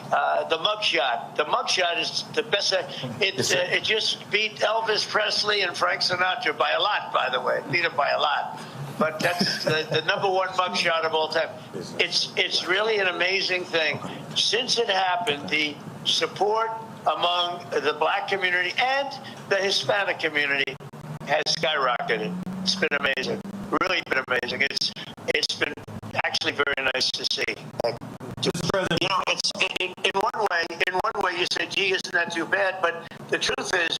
the mugshot is the best. It just beat Elvis Presley and Frank Sinatra by a lot, by the way. Beat him by a lot. But that's the number one mugshot of all time. It's really an amazing thing. Since it happened, the support among the black community and the Hispanic community has skyrocketed. It's been amazing. Really been amazing. It's been actually very nice to see. You know, it's in one way you say, gee, isn't that too bad? But the truth is,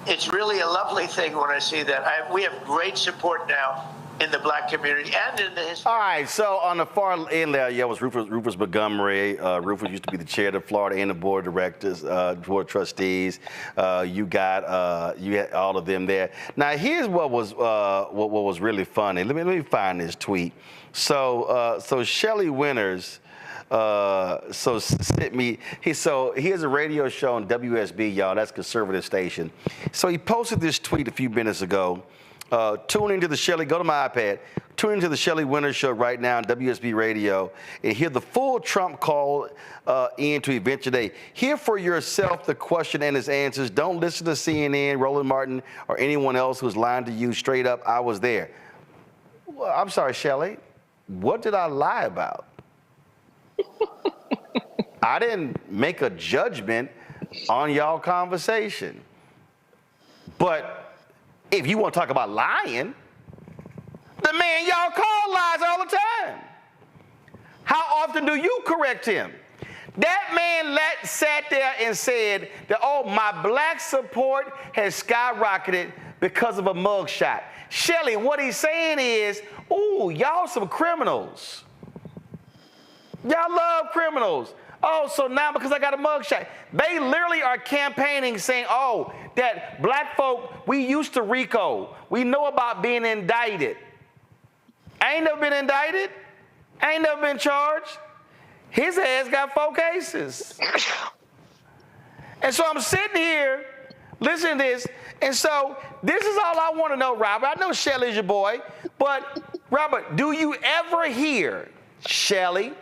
it's really a lovely thing when I see that. We have great support now in the black community and in the Hispanic. All right, so on the far end there, was Rufus Montgomery. Rufus used to be the chair of the Florida and the board of directors, board of trustees. You had all of them there. Now here's what was really funny. Let me find this tweet. So Shelley Winters. Sent me. He has a radio show on WSB, y'all. That's a conservative station. So he posted this tweet a few minutes ago. Tune into the Shelley. Go to my iPad. Tune into the Shelley Winters show right now on WSB Radio and hear the full Trump call in to event today. Hear for yourself the question and his answers. Don't listen to CNN, Roland Martin, or anyone else who's lying to you straight up. I was there. Well, I'm sorry, Shelley. What did I lie about? I didn't make a judgment on y'all conversation. But if you want to talk about lying, the man y'all call lies all the time. How often do you correct him? That man sat there and said that, oh, my black support has skyrocketed because of a mugshot. Shelley, what he's saying is, ooh, y'all some criminals. Y'all love criminals. Oh, so now because I got a mugshot. They literally are campaigning saying, oh, that black folk, we used to RICO. We know about being indicted. I ain't never been indicted. I ain't never been charged. His ass got 4 cases. And so I'm sitting here listening to this. And so this is all I want to know, Robert. I know Shelley's your boy. But, Robert, do you ever hear Shelley,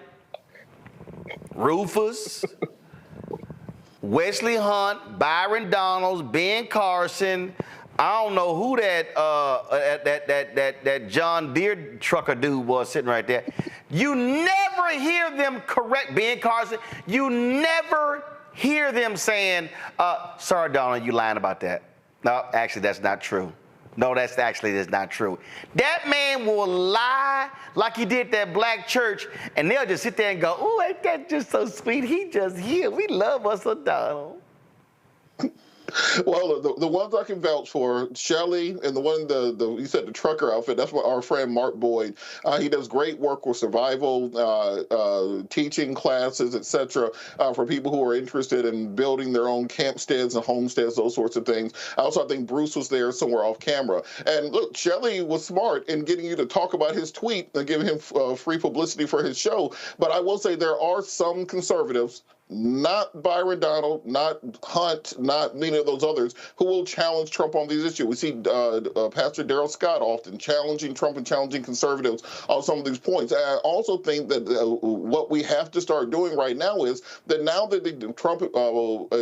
Rufus, Wesley Hunt, Byron Donalds, Ben Carson, I don't know who that John Deere trucker dude was sitting right there. You never hear them correct Ben Carson. You never hear them saying, sorry, Donald, you lying about that. No, actually, that's not true. No, that's not true. That man will lie like he did that black church, and they'll just sit there and go, "Oh, ain't that just so sweet? He just here. We love us a Donald." Well, the ones I can vouch for, Shelley, and the one you said the trucker outfit. That's what our friend Mark Boyd. He does great work with survival, teaching classes, etc. For people who are interested in building their own campsteads and homesteads, those sorts of things. I think Bruce was there somewhere off camera. And look, Shelley was smart in getting you to talk about his tweet and giving him free publicity for his show. But I will say there are some conservatives, not Byron Donald, not Hunt, not many of those others, who will challenge Trump on these issues. We see Pastor Darrell Scott often challenging Trump and challenging conservatives on some of these points. I also think that what we have to start doing right now is that now that the Trump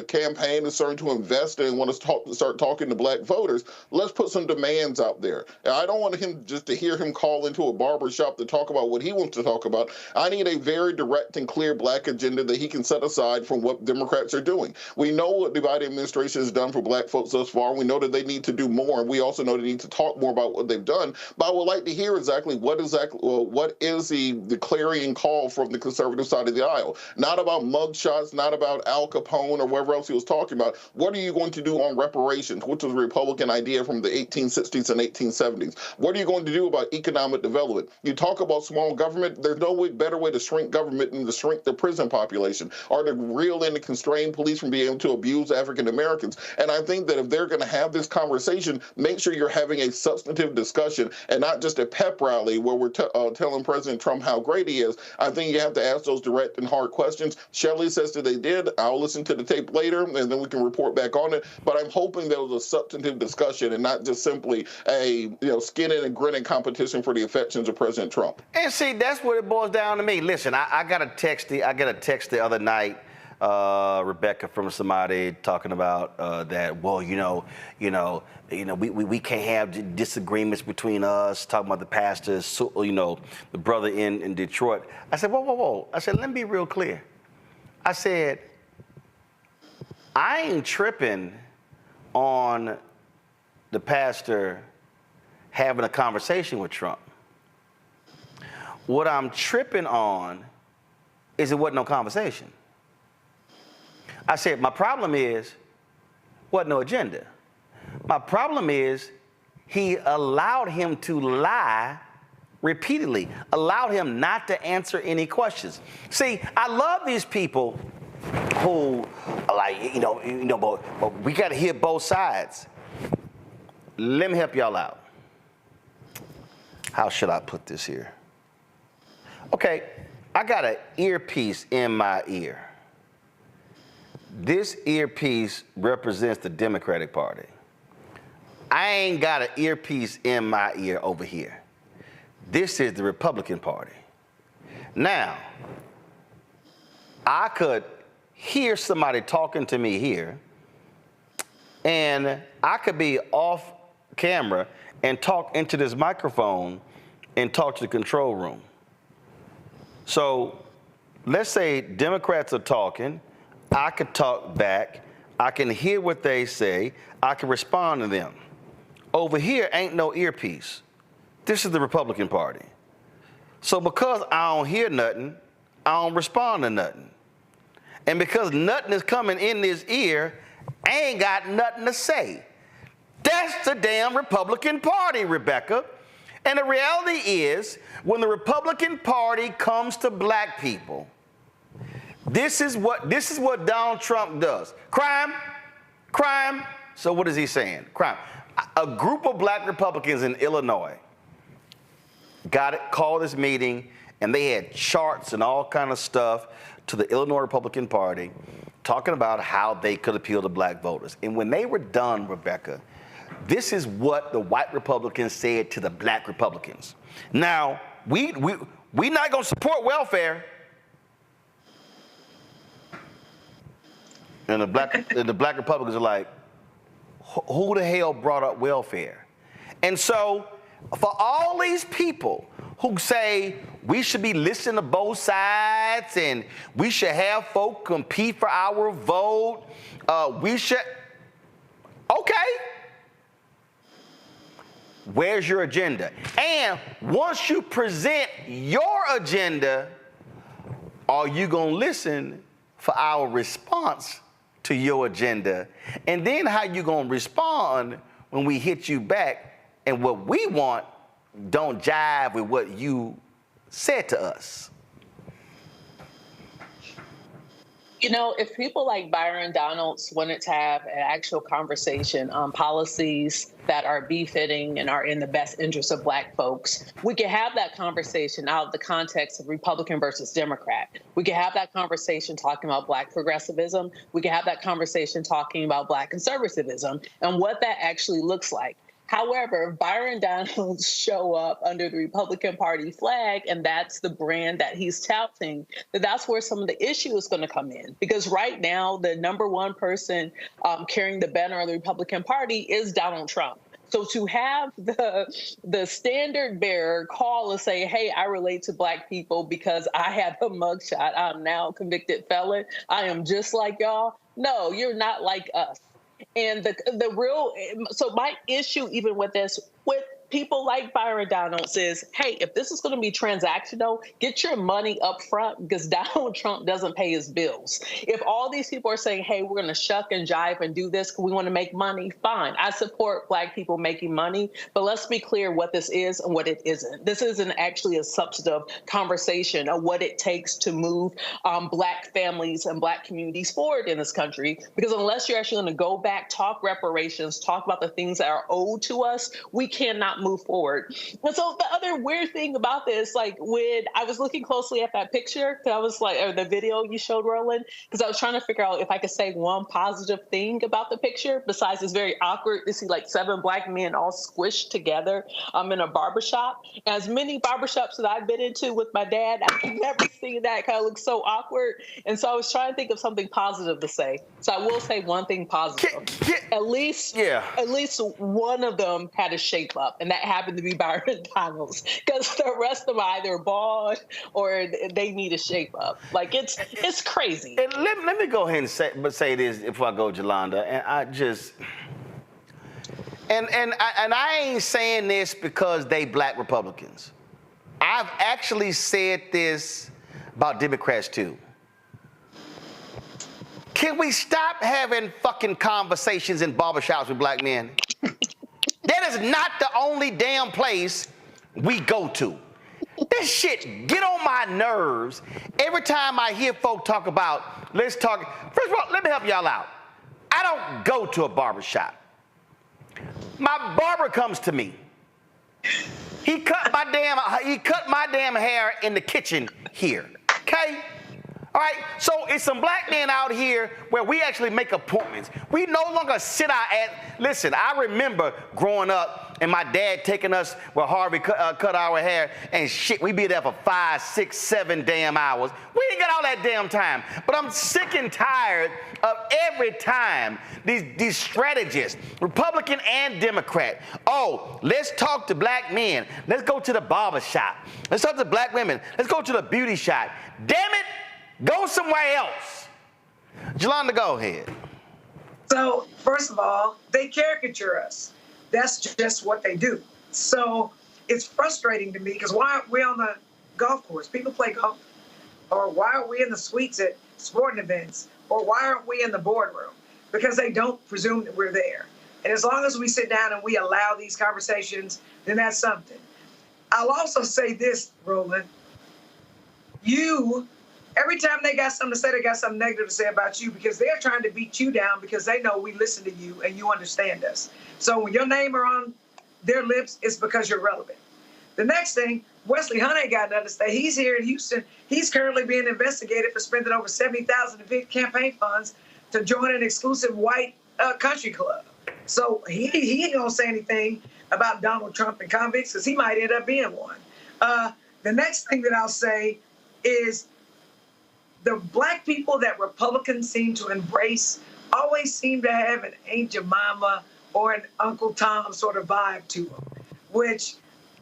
campaign is starting to invest in and want to start talking to black voters, let's put some demands out there. I don't want him just to hear him call into a barber shop to talk about what he wants to talk about. I need a very direct and clear black agenda that he can set aside from what Democrats are doing. We know what the Biden administration has done for black folks thus far. We know that they need to do more, and we also know they need to talk more about what they've done. But I would like to hear what is the clarion call from the conservative side of the aisle. Not about mugshots, not about Al Capone or whatever else he was talking about. What are you going to do on reparations, which was a Republican idea from the 1860s and 1870s? What are you going to do about economic development? You talk about small government. There's no better way to shrink government than to shrink the prison population. Are started to reel in and constrain police from being able to abuse African Americans. And I think that if they're going to have this conversation, make sure you're having a substantive discussion and not just a pep rally where we're telling President Trump how great he is. I think you have to ask those direct and hard questions. Shelley says that they did. I'll listen to the tape later, and then we can report back on it. But I'm hoping there was a substantive discussion and not just simply a skinning and grinning competition for the affections of President Trump. And see, that's what it boils down to me. Listen, I got a text the other night, Rebecca, from somebody talking about that. Well, we can't have disagreements between us. Talking about the pastors, the brother in Detroit. I said, whoa. I said, let me be real clear. I said, I ain't tripping on the pastor having a conversation with Trump. What I'm tripping on is it wasn't no conversation. I said, my problem is, wasn't no agenda. My problem is he allowed him to lie repeatedly, allowed him not to answer any questions. See, I love these people who are like, but we got to hear both sides. Let me help y'all out. How should I put this here? Okay, I got an earpiece in my ear. This earpiece represents the Democratic Party. I ain't got an earpiece in my ear over here. This is the Republican Party. Now, I could hear somebody talking to me here, and I could be off camera and talk into this microphone and talk to the control room. So let's say Democrats are talking, I could talk back, I can hear what they say, I can respond to them. Over here ain't no earpiece. This is the Republican Party. So because I don't hear nothing, I don't respond to nothing. And because nothing is coming in this ear, I ain't got nothing to say. That's the damn Republican Party, Rebecca. And the reality is, when the Republican Party comes to black people, this is what Donald Trump does. Crime. So what is he saying? Crime. A group of black Republicans in Illinois called this meeting, and they had charts and all kind of stuff to the Illinois Republican Party talking about how they could appeal to black voters. And when they were done, Rebecca, this is what the white Republicans said to the black Republicans. Now, we not going to support welfare. And the black Republicans are like, who the hell brought up welfare? And so for all these people who say we should be listening to both sides and we should have folk compete for our vote, okay. Where's your agenda? And once you present your agenda, are you going to listen for our response to your agenda? And then how you going to respond when we hit you back and what we want don't jive with what you said to us? If people like Byron Donalds wanted to have an actual conversation on policies that are befitting and are in the best interest of black folks, we could have that conversation out of the context of Republican versus Democrat. We could have that conversation talking about black progressivism. We could have that conversation talking about black conservatism and what that actually looks like. However, Byron Donalds show up under the Republican Party flag, and that's the brand that he's touting, that's where some of the issue is going to come in. Because right now, the number one person carrying the banner of the Republican Party is Donald Trump. So to have the standard bearer call and say, hey, I relate to black people because I have a mugshot, I'm now a convicted felon, I am just like y'all. No, you're not like us. And so my issue even with this, with people like Byron Donald says, hey, if this is going to be transactional, get your money up front because Donald Trump doesn't pay his bills. If all these people are saying, hey, we're going to shuck and jive and do this because we want to make money, fine. I support Black people making money, but let's be clear what this is and what it isn't. This isn't actually a substantive conversation of what it takes to move Black families and Black communities forward in this country, because unless you're actually going to go back, talk reparations, talk about the things that are owed to us, we cannot move forward. And so the other weird thing about this, like when I was looking closely at that picture, because I was like, or the video you showed, Roland, because I was trying to figure out if I could say one positive thing about the picture, besides it's very awkward to see like 7 Black men all squished together in a barbershop. As many barbershops that I've been into with my dad, I've never seen that kind of look so awkward. And so I was trying to think of something positive to say. So I will say one thing positive. At least one of them had a shape up, and that happened to be Byron Donalds, because the rest of them are either bald or they need a shape up. Like it's crazy. And let me go ahead and say this before I go, Jolanda. And I just and I ain't saying this because they Black Republicans. I've actually said this about Democrats too. Can we stop having fucking conversations in barbershops with Black men? That is not the only damn place we go to. This shit get on my nerves every time I hear folk talk about, let's talk. First of all, let me help y'all out. I don't go to a barbershop. My barber comes to me. He cut my damn hair in the kitchen here, okay? All right, so it's some Black men out here where we actually make appointments. We no longer sit our ass. Listen, I remember growing up and my dad taking us where Harvey cut our hair and shit. We be there for 5, 6, 7 damn hours. We ain't got all that damn time. But I'm sick and tired of every time these strategists, Republican and Democrat. Oh, let's talk to Black men. Let's go to the barber shop. Let's talk to Black women. Let's go to the beauty shop. Damn it. Go somewhere else. Jolanda, go ahead. So, first of all, they caricature us. That's just what they do. So, it's frustrating to me because why aren't we on the golf course? People play golf. Or why aren't we in the suites at sporting events? Or why aren't we in the boardroom? Because they don't presume that we're there. And as long as we sit down and we allow these conversations, then that's something. I'll also say this, Roland. Every time they got something to say, they got something negative to say about you because they're trying to beat you down because they know we listen to you and you understand us. So when your name are on their lips, it's because you're relevant. The next thing, Wesley Hunt ain't got nothing to say. He's here in Houston. He's currently being investigated for spending over $70,000 in campaign funds to join an exclusive white country club. So he ain't gonna say anything about Donald Trump and convicts because he might end up being one. The next thing that I'll say is the Black people that Republicans seem to embrace always seem to have an Aunt Jemima or an Uncle Tom sort of vibe to them, which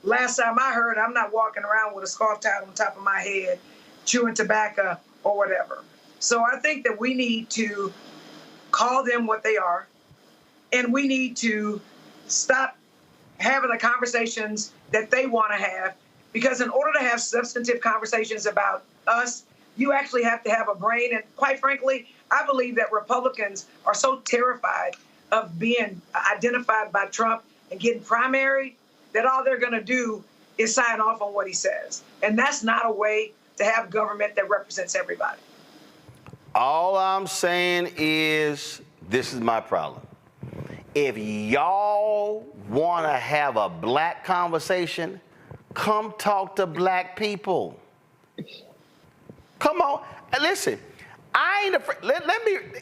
last time I heard, I'm not walking around with a scarf tied on top of my head, chewing tobacco or whatever. So I think that we need to call them what they are, and we need to stop having the conversations that they want to have, because in order to have substantive conversations about us, you actually have to have a brain. And quite frankly, I believe that Republicans are so terrified of being identified by Trump and getting primary that all they're going to do is sign off on what he says. And that's not a way to have government that represents everybody. All I'm saying is this is my problem. If y'all want to have a Black conversation, come talk to Black people. Come on. Listen, I ain't afraid.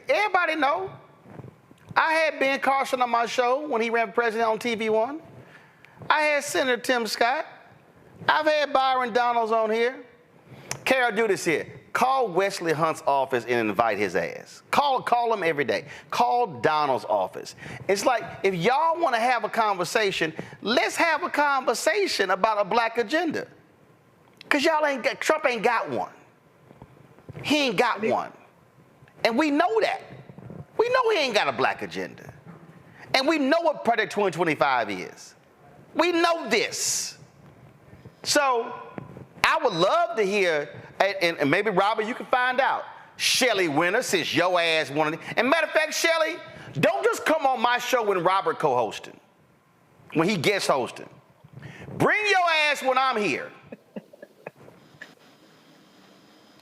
Everybody know. I had Ben Carson on my show when he ran for president on TV1. I had Senator Tim Scott. I've had Byron Donalds on here. Carol, do this here. Call Wesley Hunt's office and invite his ass. Call him every day. Call Donald's office. It's like, if y'all want to have a conversation, let's have a conversation about a Black agenda. Because Trump ain't got one. He ain't got one. And we know that. We know he ain't got a Black agenda. And we know what Project 2025 is. We know this. So I would love to hear, and maybe, Robert, you can find out. Shelly Winter, since your ass wanted it. And matter of fact, Shelly, don't just come on my show when Robert co-hosting, when he guest hosting. Bring your ass when I'm here.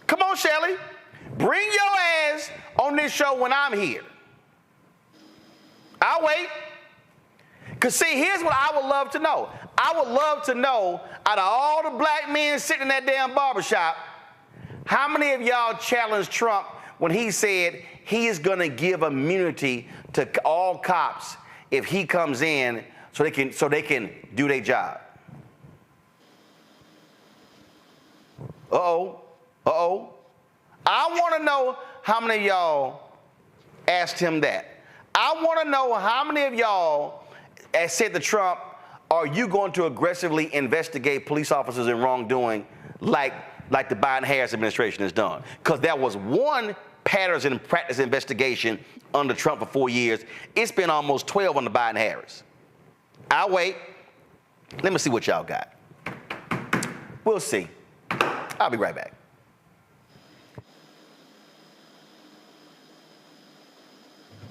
Come on, Shelly. Bring your ass on this show when I'm here. I'll wait. Because, see, here's what I would love to know. I would love to know, out of all the black men sitting in that damn barbershop, how many of y'all challenged Trump when he said he is going to give immunity to all cops if he comes in so they can do their job? Uh-oh. Uh-oh. I want to know how many of y'all asked him that. I want to know how many of y'all said to Trump, are you going to aggressively investigate police officers in wrongdoing like the Biden-Harris administration has done? Because there was one patterns and practice investigation under Trump for 4 years. It's been almost 12 under Biden-Harris. I'll wait. Let me see what y'all got. We'll see. I'll be right back.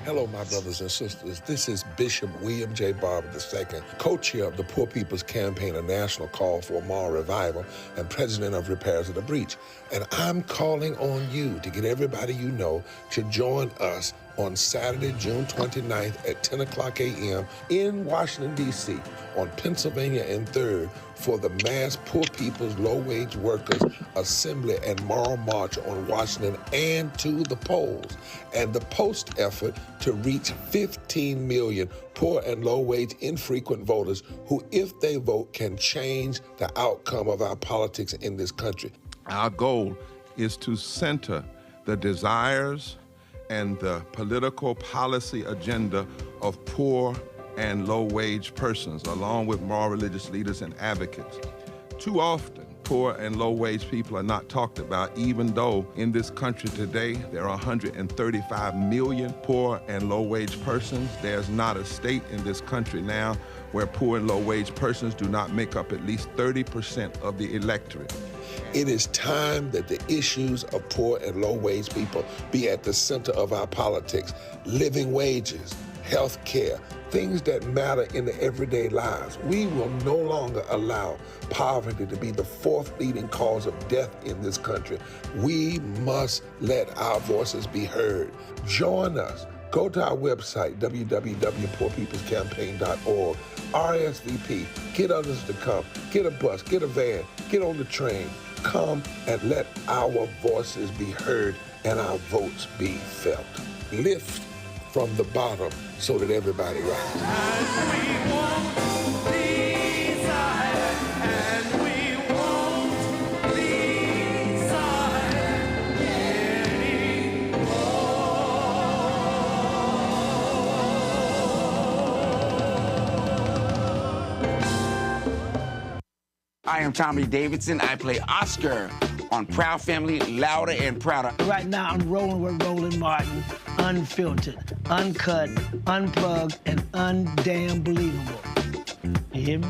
Hello, my brothers and sisters. This is Bishop William J. Barber II, co-chair of the Poor People's Campaign, a national call for moral revival, and president of Repairs of the Breach. And I'm calling on you to get everybody you know to join us on Saturday, June 29th at 10 o'clock a.m. in Washington, D.C. on Pennsylvania and 3rd for the mass Poor People's Low-Wage Workers Assembly and Moral March on Washington and to the polls, and the post effort to reach 15 million poor and low-wage infrequent voters who, if they vote, can change the outcome of our politics in this country. Our goal is to center the desires and the political policy agenda of poor and low-wage persons, along with moral religious leaders and advocates. Too often, poor and low-wage people are not talked about, even though in this country today there are 135 million poor and low-wage persons. There's not a state in this country now where poor and low-wage persons do not make up at least 30% of the electorate. It is time that the issues of poor and low-wage people be at the center of our politics. Living wages, health care, things that matter in the everyday lives. We will no longer allow poverty to be the fourth leading cause of death in this country. We must let our voices be heard. Join us. Go to our website, www.poorpeoplescampaign.org. RSVP. Get others to come. Get a bus. Get a van. Get on the train. Come and let our voices be heard and our votes be felt. Lift from the bottom so that everybody rises. I am Tommy Davidson. I play Oscar on Proud Family, Louder and Prouder. Right now, I'm rolling with Roland Martin, unfiltered, uncut, unplugged, and undamn believable. You hear me?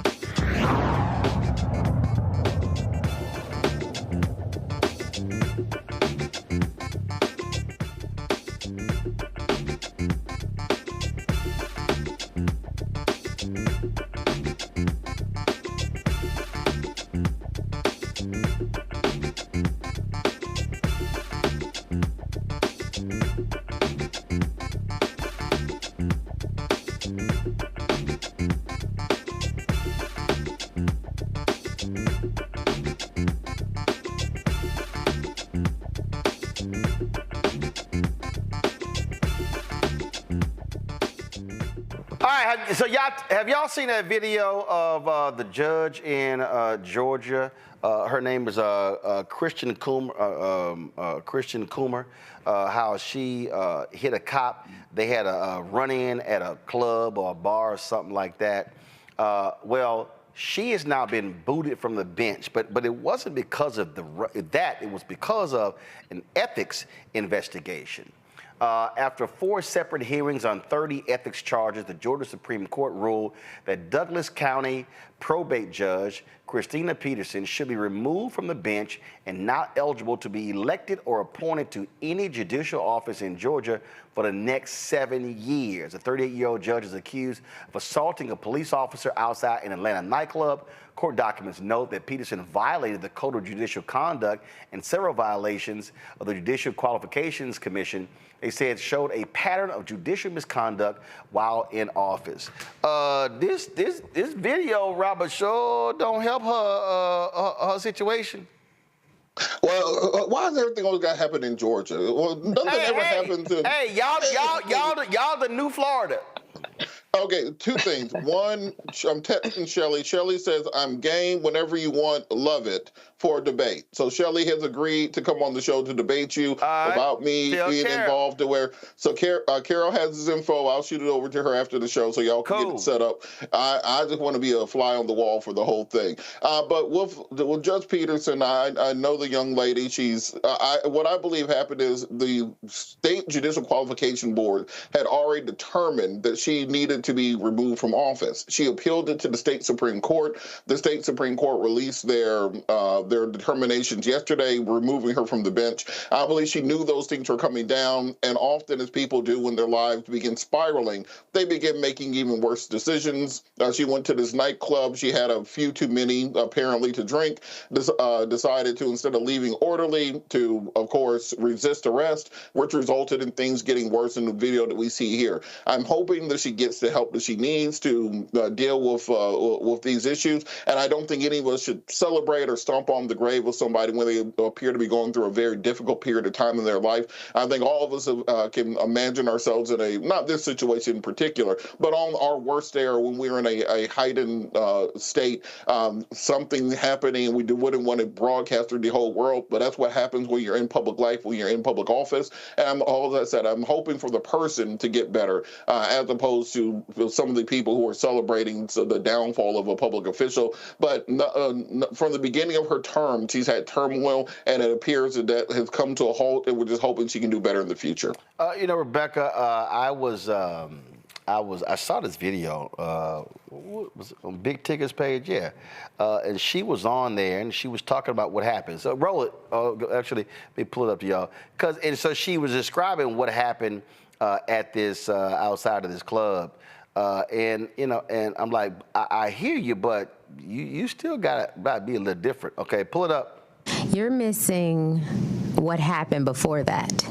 So have y'all seen that video of the judge in Georgia? Her name is Christian Coomer. How she hit a cop. They had a run-in at a club or a bar or something like that. Well, she has now been booted from the bench, but it wasn't because of that. It was because of an ethics investigation. After 4 separate hearings on 30 ethics charges, the Georgia Supreme Court ruled that Douglas County probate judge Christina Peterson should be removed from the bench and not eligible to be elected or appointed to any judicial office in Georgia for the next 7 years. The 38-year-old judge is accused of assaulting a police officer outside an Atlanta nightclub. Court documents note that Peterson violated the Code of Judicial Conduct and several violations of the Judicial Qualifications Commission. They said showed a pattern of judicial misconduct while in office. This video, Robert, sure don't help her situation. Well, why is everything always got to happen in Georgia? Well, nothing ever happens in. Hey, y'all the new Florida. Okay, 2 things. One, I'm texting Shelly. Shelly says, I'm game whenever you want, love it, for a debate. So Shelly has agreed to come on the show to debate you about me being involved to where. So Carol has his info. I'll shoot it over to her after the show so y'all can get it set up. I just want to be a fly on the wall for the whole thing. But with Judge Peterson, I know the young lady. She's what I believe happened is the State Judicial Qualification Board had already determined that she needed to be removed from office. She appealed it to the state Supreme Court. The state Supreme Court released their determinations yesterday, removing her from the bench. I believe she knew those things were coming down, and often, as people do when their lives begin spiraling, they begin making even worse decisions. She went to this nightclub. She had a few too many, apparently, to drink. Decided to, instead of leaving orderly, to, of course, resist arrest, which resulted in things getting worse in the video that we see here. I'm hoping that she gets the help that she needs to deal with these issues, and I don't think any of us should celebrate or stomp on the grave of somebody when they appear to be going through a very difficult period of time in their life. I think all of us can imagine ourselves in not this situation in particular, but on our worst day or when we're in a heightened state, something happening, and we wouldn't want to broadcast through the whole world, but that's what happens when you're in public life, when you're in public office. And all that said, I'm hoping for the person to get better, as opposed to some of the people who are celebrating the downfall of a public official. But from the beginning of her term, she's had turmoil, and it appears that has come to a halt, and we're just hoping she can do better in the future. Rebecca, I saw this video, was it on Big Ticket's page? Yeah. And she was on there, and she was talking about what happened. So roll it. Actually, let me pull it up to y'all. And so she was describing what happened at this, outside of this club. And I'm like, I hear you, but you still gotta be a little different. Okay, pull it up. You're missing what happened before that.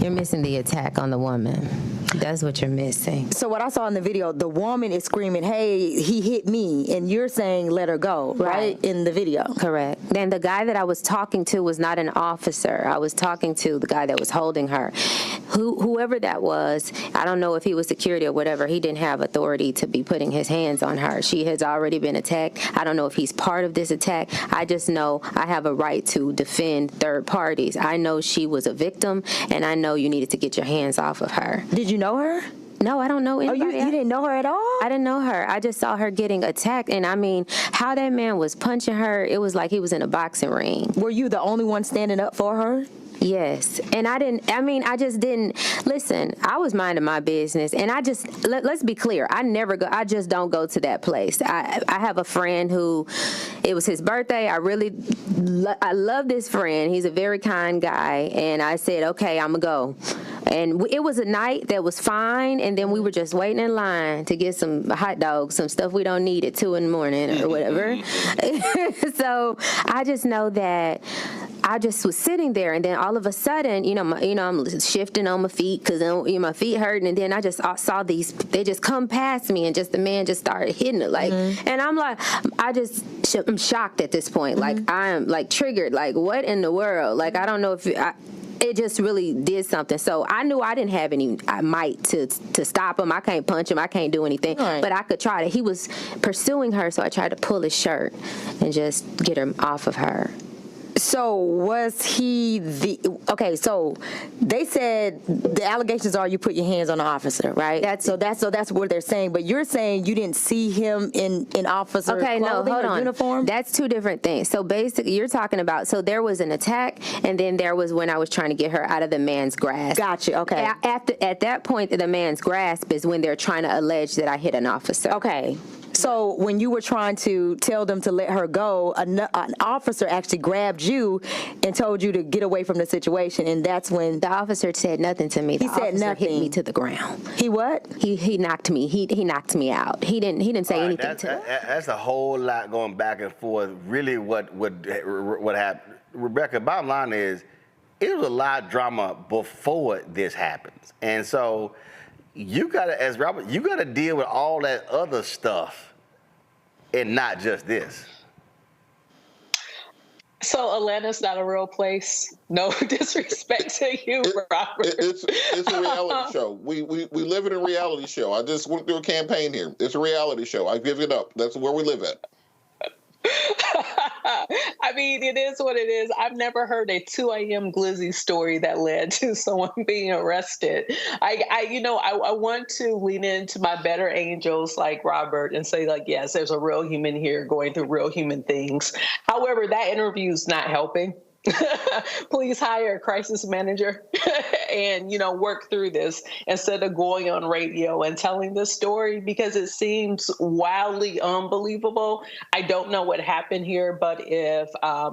You're missing the attack on the woman. That's what you're missing. So what I saw in the video, the woman is screaming, hey, he hit me, and you're saying let her go, right? In the video. Correct. Then the guy that I was talking to was not an officer. I was talking to the guy that was holding her. Whoever that was, I don't know if he was security or whatever, he didn't have authority to be putting his hands on her. She has already been attacked. I don't know if he's part of this attack. I just know I have a right to defend third parties. I know she was a victim, and I know you needed to get your hands off of her. Did you know her? No, I don't know anybody. Oh, you didn't know her at all? I didn't know her. I just saw her getting attacked, and I mean, how that man was punching her, it was like he was in a boxing ring. Were you the only one standing up for her? Yes. And I just didn't, listen, I was minding my business, and let's be clear, I just don't go to that place. I have a friend who, it was his birthday. I love this friend. He's a very kind guy, and I said, okay, I'm going to go. And it was a night that was fine, and then we were just waiting in line to get some hot dogs, some stuff we don't need at 2 a.m. or whatever. So I just know that I just was sitting there, and then all of a sudden, I'm shifting on my feet because my feet hurting, and then I just saw they just come past me, and just the man just started hitting it, and I'm like, I'm shocked at this point, like I'm like triggered, like what in the world, like I don't know if it just really did something. So I knew I didn't have any might to stop him. I can't punch him. I can't do anything. Right. But I could try to. He was pursuing her, so I tried to pull his shirt and just get him off of her. So was he okay, so they said the allegations are you put your hands on the officer, right? So that's what they're saying, but you're saying you didn't see him in officer clothing or uniform? That's two different things. So basically you're talking about, so there was an attack and then there was when I was trying to get her out of the man's grasp. Gotcha, okay. At that point, the man's grasp is when they're trying to allege that I hit an officer. Okay. So when you were trying to tell them to let her go, an officer actually grabbed you and told you to get away from the situation, and that's when the officer said nothing to me. He said nothing. Hit me to the ground. He what? He knocked me. He knocked me out. He didn't say anything to me. That's a whole lot going back and forth. Really, what happened, Rebecca? Bottom line is, it was a lot of drama before this happens, and so you gotta, as Robert, you gotta deal with all that other stuff. And not just this. So Atlanta's not a real place. No disrespect to you, Robert. It's a reality show. We live in a reality show. I just went through a campaign here. It's a reality show. I give it up. That's where we live at. I mean, it is what it is. I've never heard a 2 a.m. glizzy story that led to someone being arrested. I want to lean into my better angels like Robert and say, like, yes, there's a real human here going through real human things. However, that interview is not helping. Please hire a crisis manager and, work through this instead of going on radio and telling this story because it seems wildly unbelievable. I don't know what happened here, but if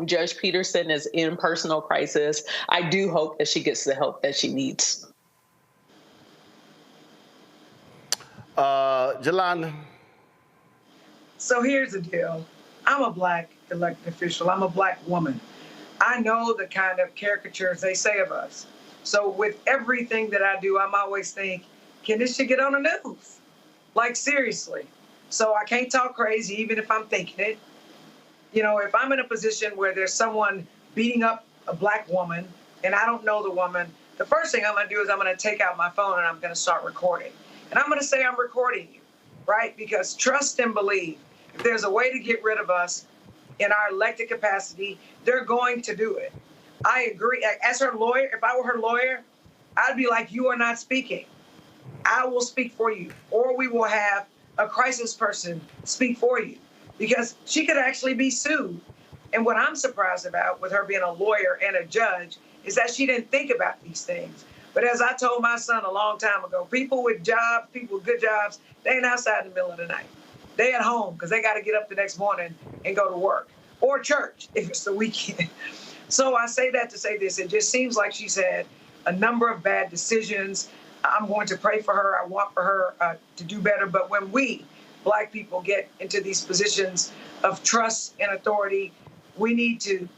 Judge Peterson is in personal crisis, I do hope that she gets the help that she needs. Jolanda. So here's the deal. I'm a Black elected official. I'm a Black woman. I know the kind of caricatures they say of us. So with everything that I do, I'm always think, can this shit get on the news? Like, seriously. So I can't talk crazy, even if I'm thinking it. If I'm in a position where there's someone beating up a Black woman and I don't know the woman, the first thing I'm going to do is I'm going to take out my phone and I'm going to start recording. And I'm going to say I'm recording you, right? Because trust and believe. If there's a way to get rid of us, in our elected capacity, they're going to do it. I agree. As her lawyer, if I were her lawyer, I'd be like, you are not speaking. I will speak for you. Or we will have a crisis person speak for you because she could actually be sued. And what I'm surprised about with her being a lawyer and a judge is that she didn't think about these things. But as I told my son a long time ago, people with jobs, people with good jobs, they ain't outside in the middle of the night. They at home because they got to get up the next morning and go to work or church if it's the weekend. So I say that to say this. It just seems like she's had a number of bad decisions. I'm going to pray for her. I want for her to do better. But when we, Black people, get into these positions of trust and authority, we need to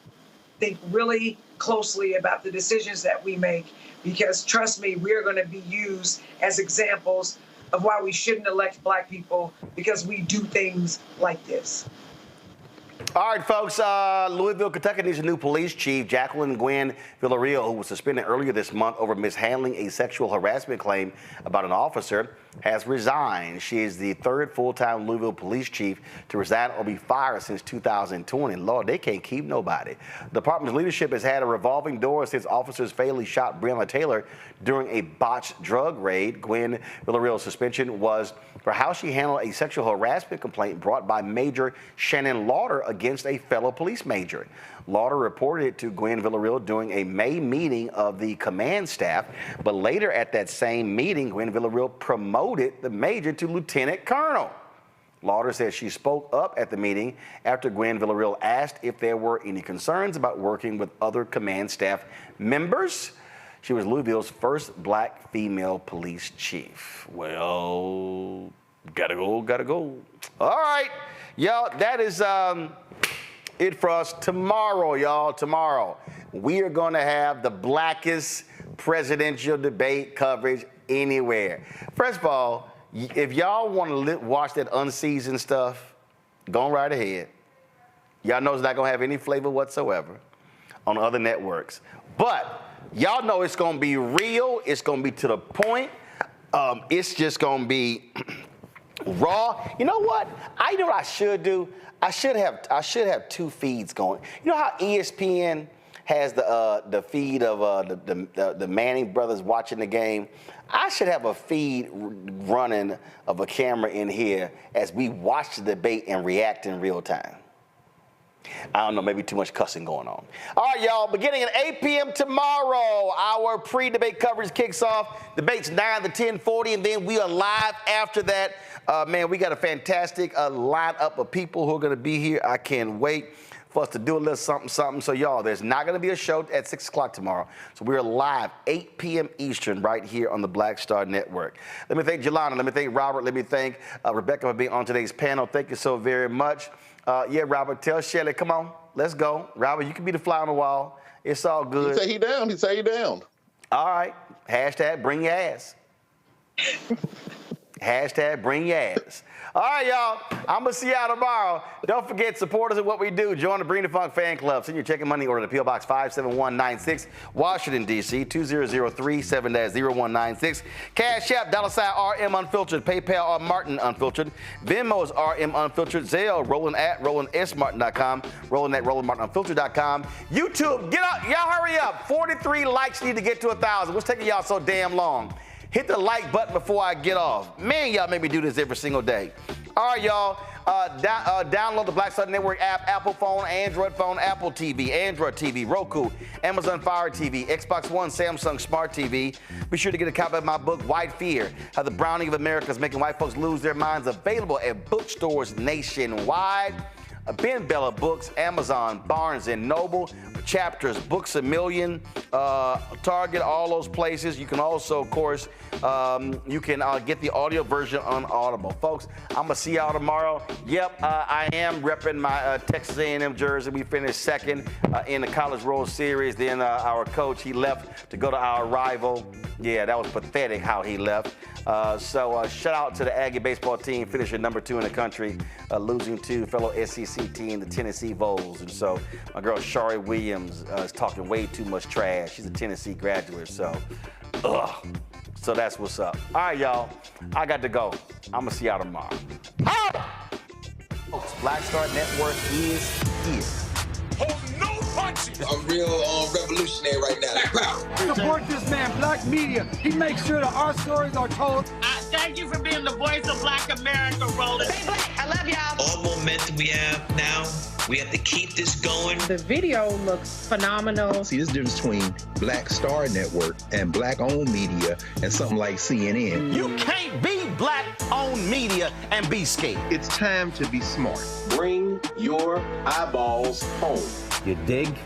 think really closely about the decisions that we make because, trust me, we're going to be used as examples of why we shouldn't elect Black people because we do things like this. All right, folks, Louisville, Kentucky needs a new police chief. Jacqueline Gwen Villarreal, who was suspended earlier this month over mishandling a sexual harassment claim about an officer, has resigned. She is the third full-time Louisville police chief to resign or be fired since 2020. Lord, they can't keep nobody. The department's leadership has had a revolving door since officers fatally shot Breonna Taylor during a botched drug raid. Gwen Villarreal's suspension was for how she handled a sexual harassment complaint brought by Major Shannon Lauder against a fellow police major. Lauder reported it to Gwen Villarreal during a May meeting of the command staff, but later at that same meeting, Gwen Villarreal promoted the major to lieutenant colonel. Lauder said she spoke up at the meeting after Gwen Villarreal asked if there were any concerns about working with other command staff members. She was Louisville's first Black female police chief. Well, gotta go. All right, y'all, that is it for us. Tomorrow, y'all, we are going to have the blackest presidential debate coverage anywhere. First of all, if y'all want to watch that unseasoned stuff, go right ahead. Y'all know it's not going to have any flavor whatsoever on other networks. But y'all know it's going to be real. It's going to be to the point. It's just going to be Raw. You know what? I know what I should do. I should have two feeds going. You know how ESPN has the feed of the Manning brothers watching the game? I should have a feed running of a camera in here as we watch the debate and react in real time. I don't know, maybe too much cussing going on. All right, y'all, beginning at 8 p.m. tomorrow, our pre-debate coverage kicks off. Debates 9 to 10:40, and then we are live after that. Man, we got a fantastic lineup of people who are going to be here. I can't wait for us to do a little something. So, y'all, there's not going to be a show at 6 o'clock tomorrow. So we're live 8 p.m. Eastern right here on the Black Star Network. Let me thank Jelana. Let me thank Robert. Let me thank Rebecca for being on today's panel. Thank you so very much. Yeah, Robert, tell Shelly, come on, let's go. Robert, you can be the fly on the wall. It's all good. He say he down. He say he down. All right. Hashtag bring your ass. Hashtag bring your ass. All right, y'all. I'm going to see y'all tomorrow. Don't forget, support us in what we do. Join the Bring the Funk fan club. Send your check and money order to P.O. Box 57196, Washington, D.C., 20037-0196. Cash App, $RM Unfiltered. PayPal, R Martin Unfiltered. Venmo is RM Unfiltered. Zelle, RolandSMartin.com. Roland at RolandMartinUnfiltered.com. YouTube, get up. Y'all hurry up. 43 likes need to get to 1,000. What's taking y'all so damn long? Hit the like button before I get off. Man, y'all make me do this every single day. All right, y'all. Download the Black Star Network app, Apple phone, Android phone, Apple TV, Android TV, Roku, Amazon Fire TV, Xbox One, Samsung Smart TV. Be sure to get a copy of my book, White Fear, How the Browning of America is Making White Folks Lose Their Minds, available at bookstores nationwide. Ben Bella Books, Amazon, Barnes & Noble, Chapters, Books A Million, Target, all those places. You can also, of course, you can get the audio version on Audible. Folks, I'm going to see y'all tomorrow. Yep, I am repping my Texas A&M jersey. We finished second in the College World Series. Then our coach, he left to go to our rival. Yeah, that was pathetic how he left. So shout out to the Aggie baseball team, finishing number 2 in the country, losing to fellow SEC team, the Tennessee Vols. And so my girl Shari Williams is talking way too much trash. She's a Tennessee graduate, so so that's what's up. All right, y'all, I got to go. I'm gonna see y'all tomorrow. Folks, Black Star Network is here. I'm real revolutionary right now. Support this man, Black Media. He makes sure that our stories are told. Thank you for being the voice of Black America, Roland. Stay black. I love y'all. All momentum we have now, we have to keep this going. The video looks phenomenal. See, there's a difference between Black Star Network and black-owned media and something like CNN. You can't be black-owned media and be scared. It's time to be smart. Bring your eyeballs home. You dig?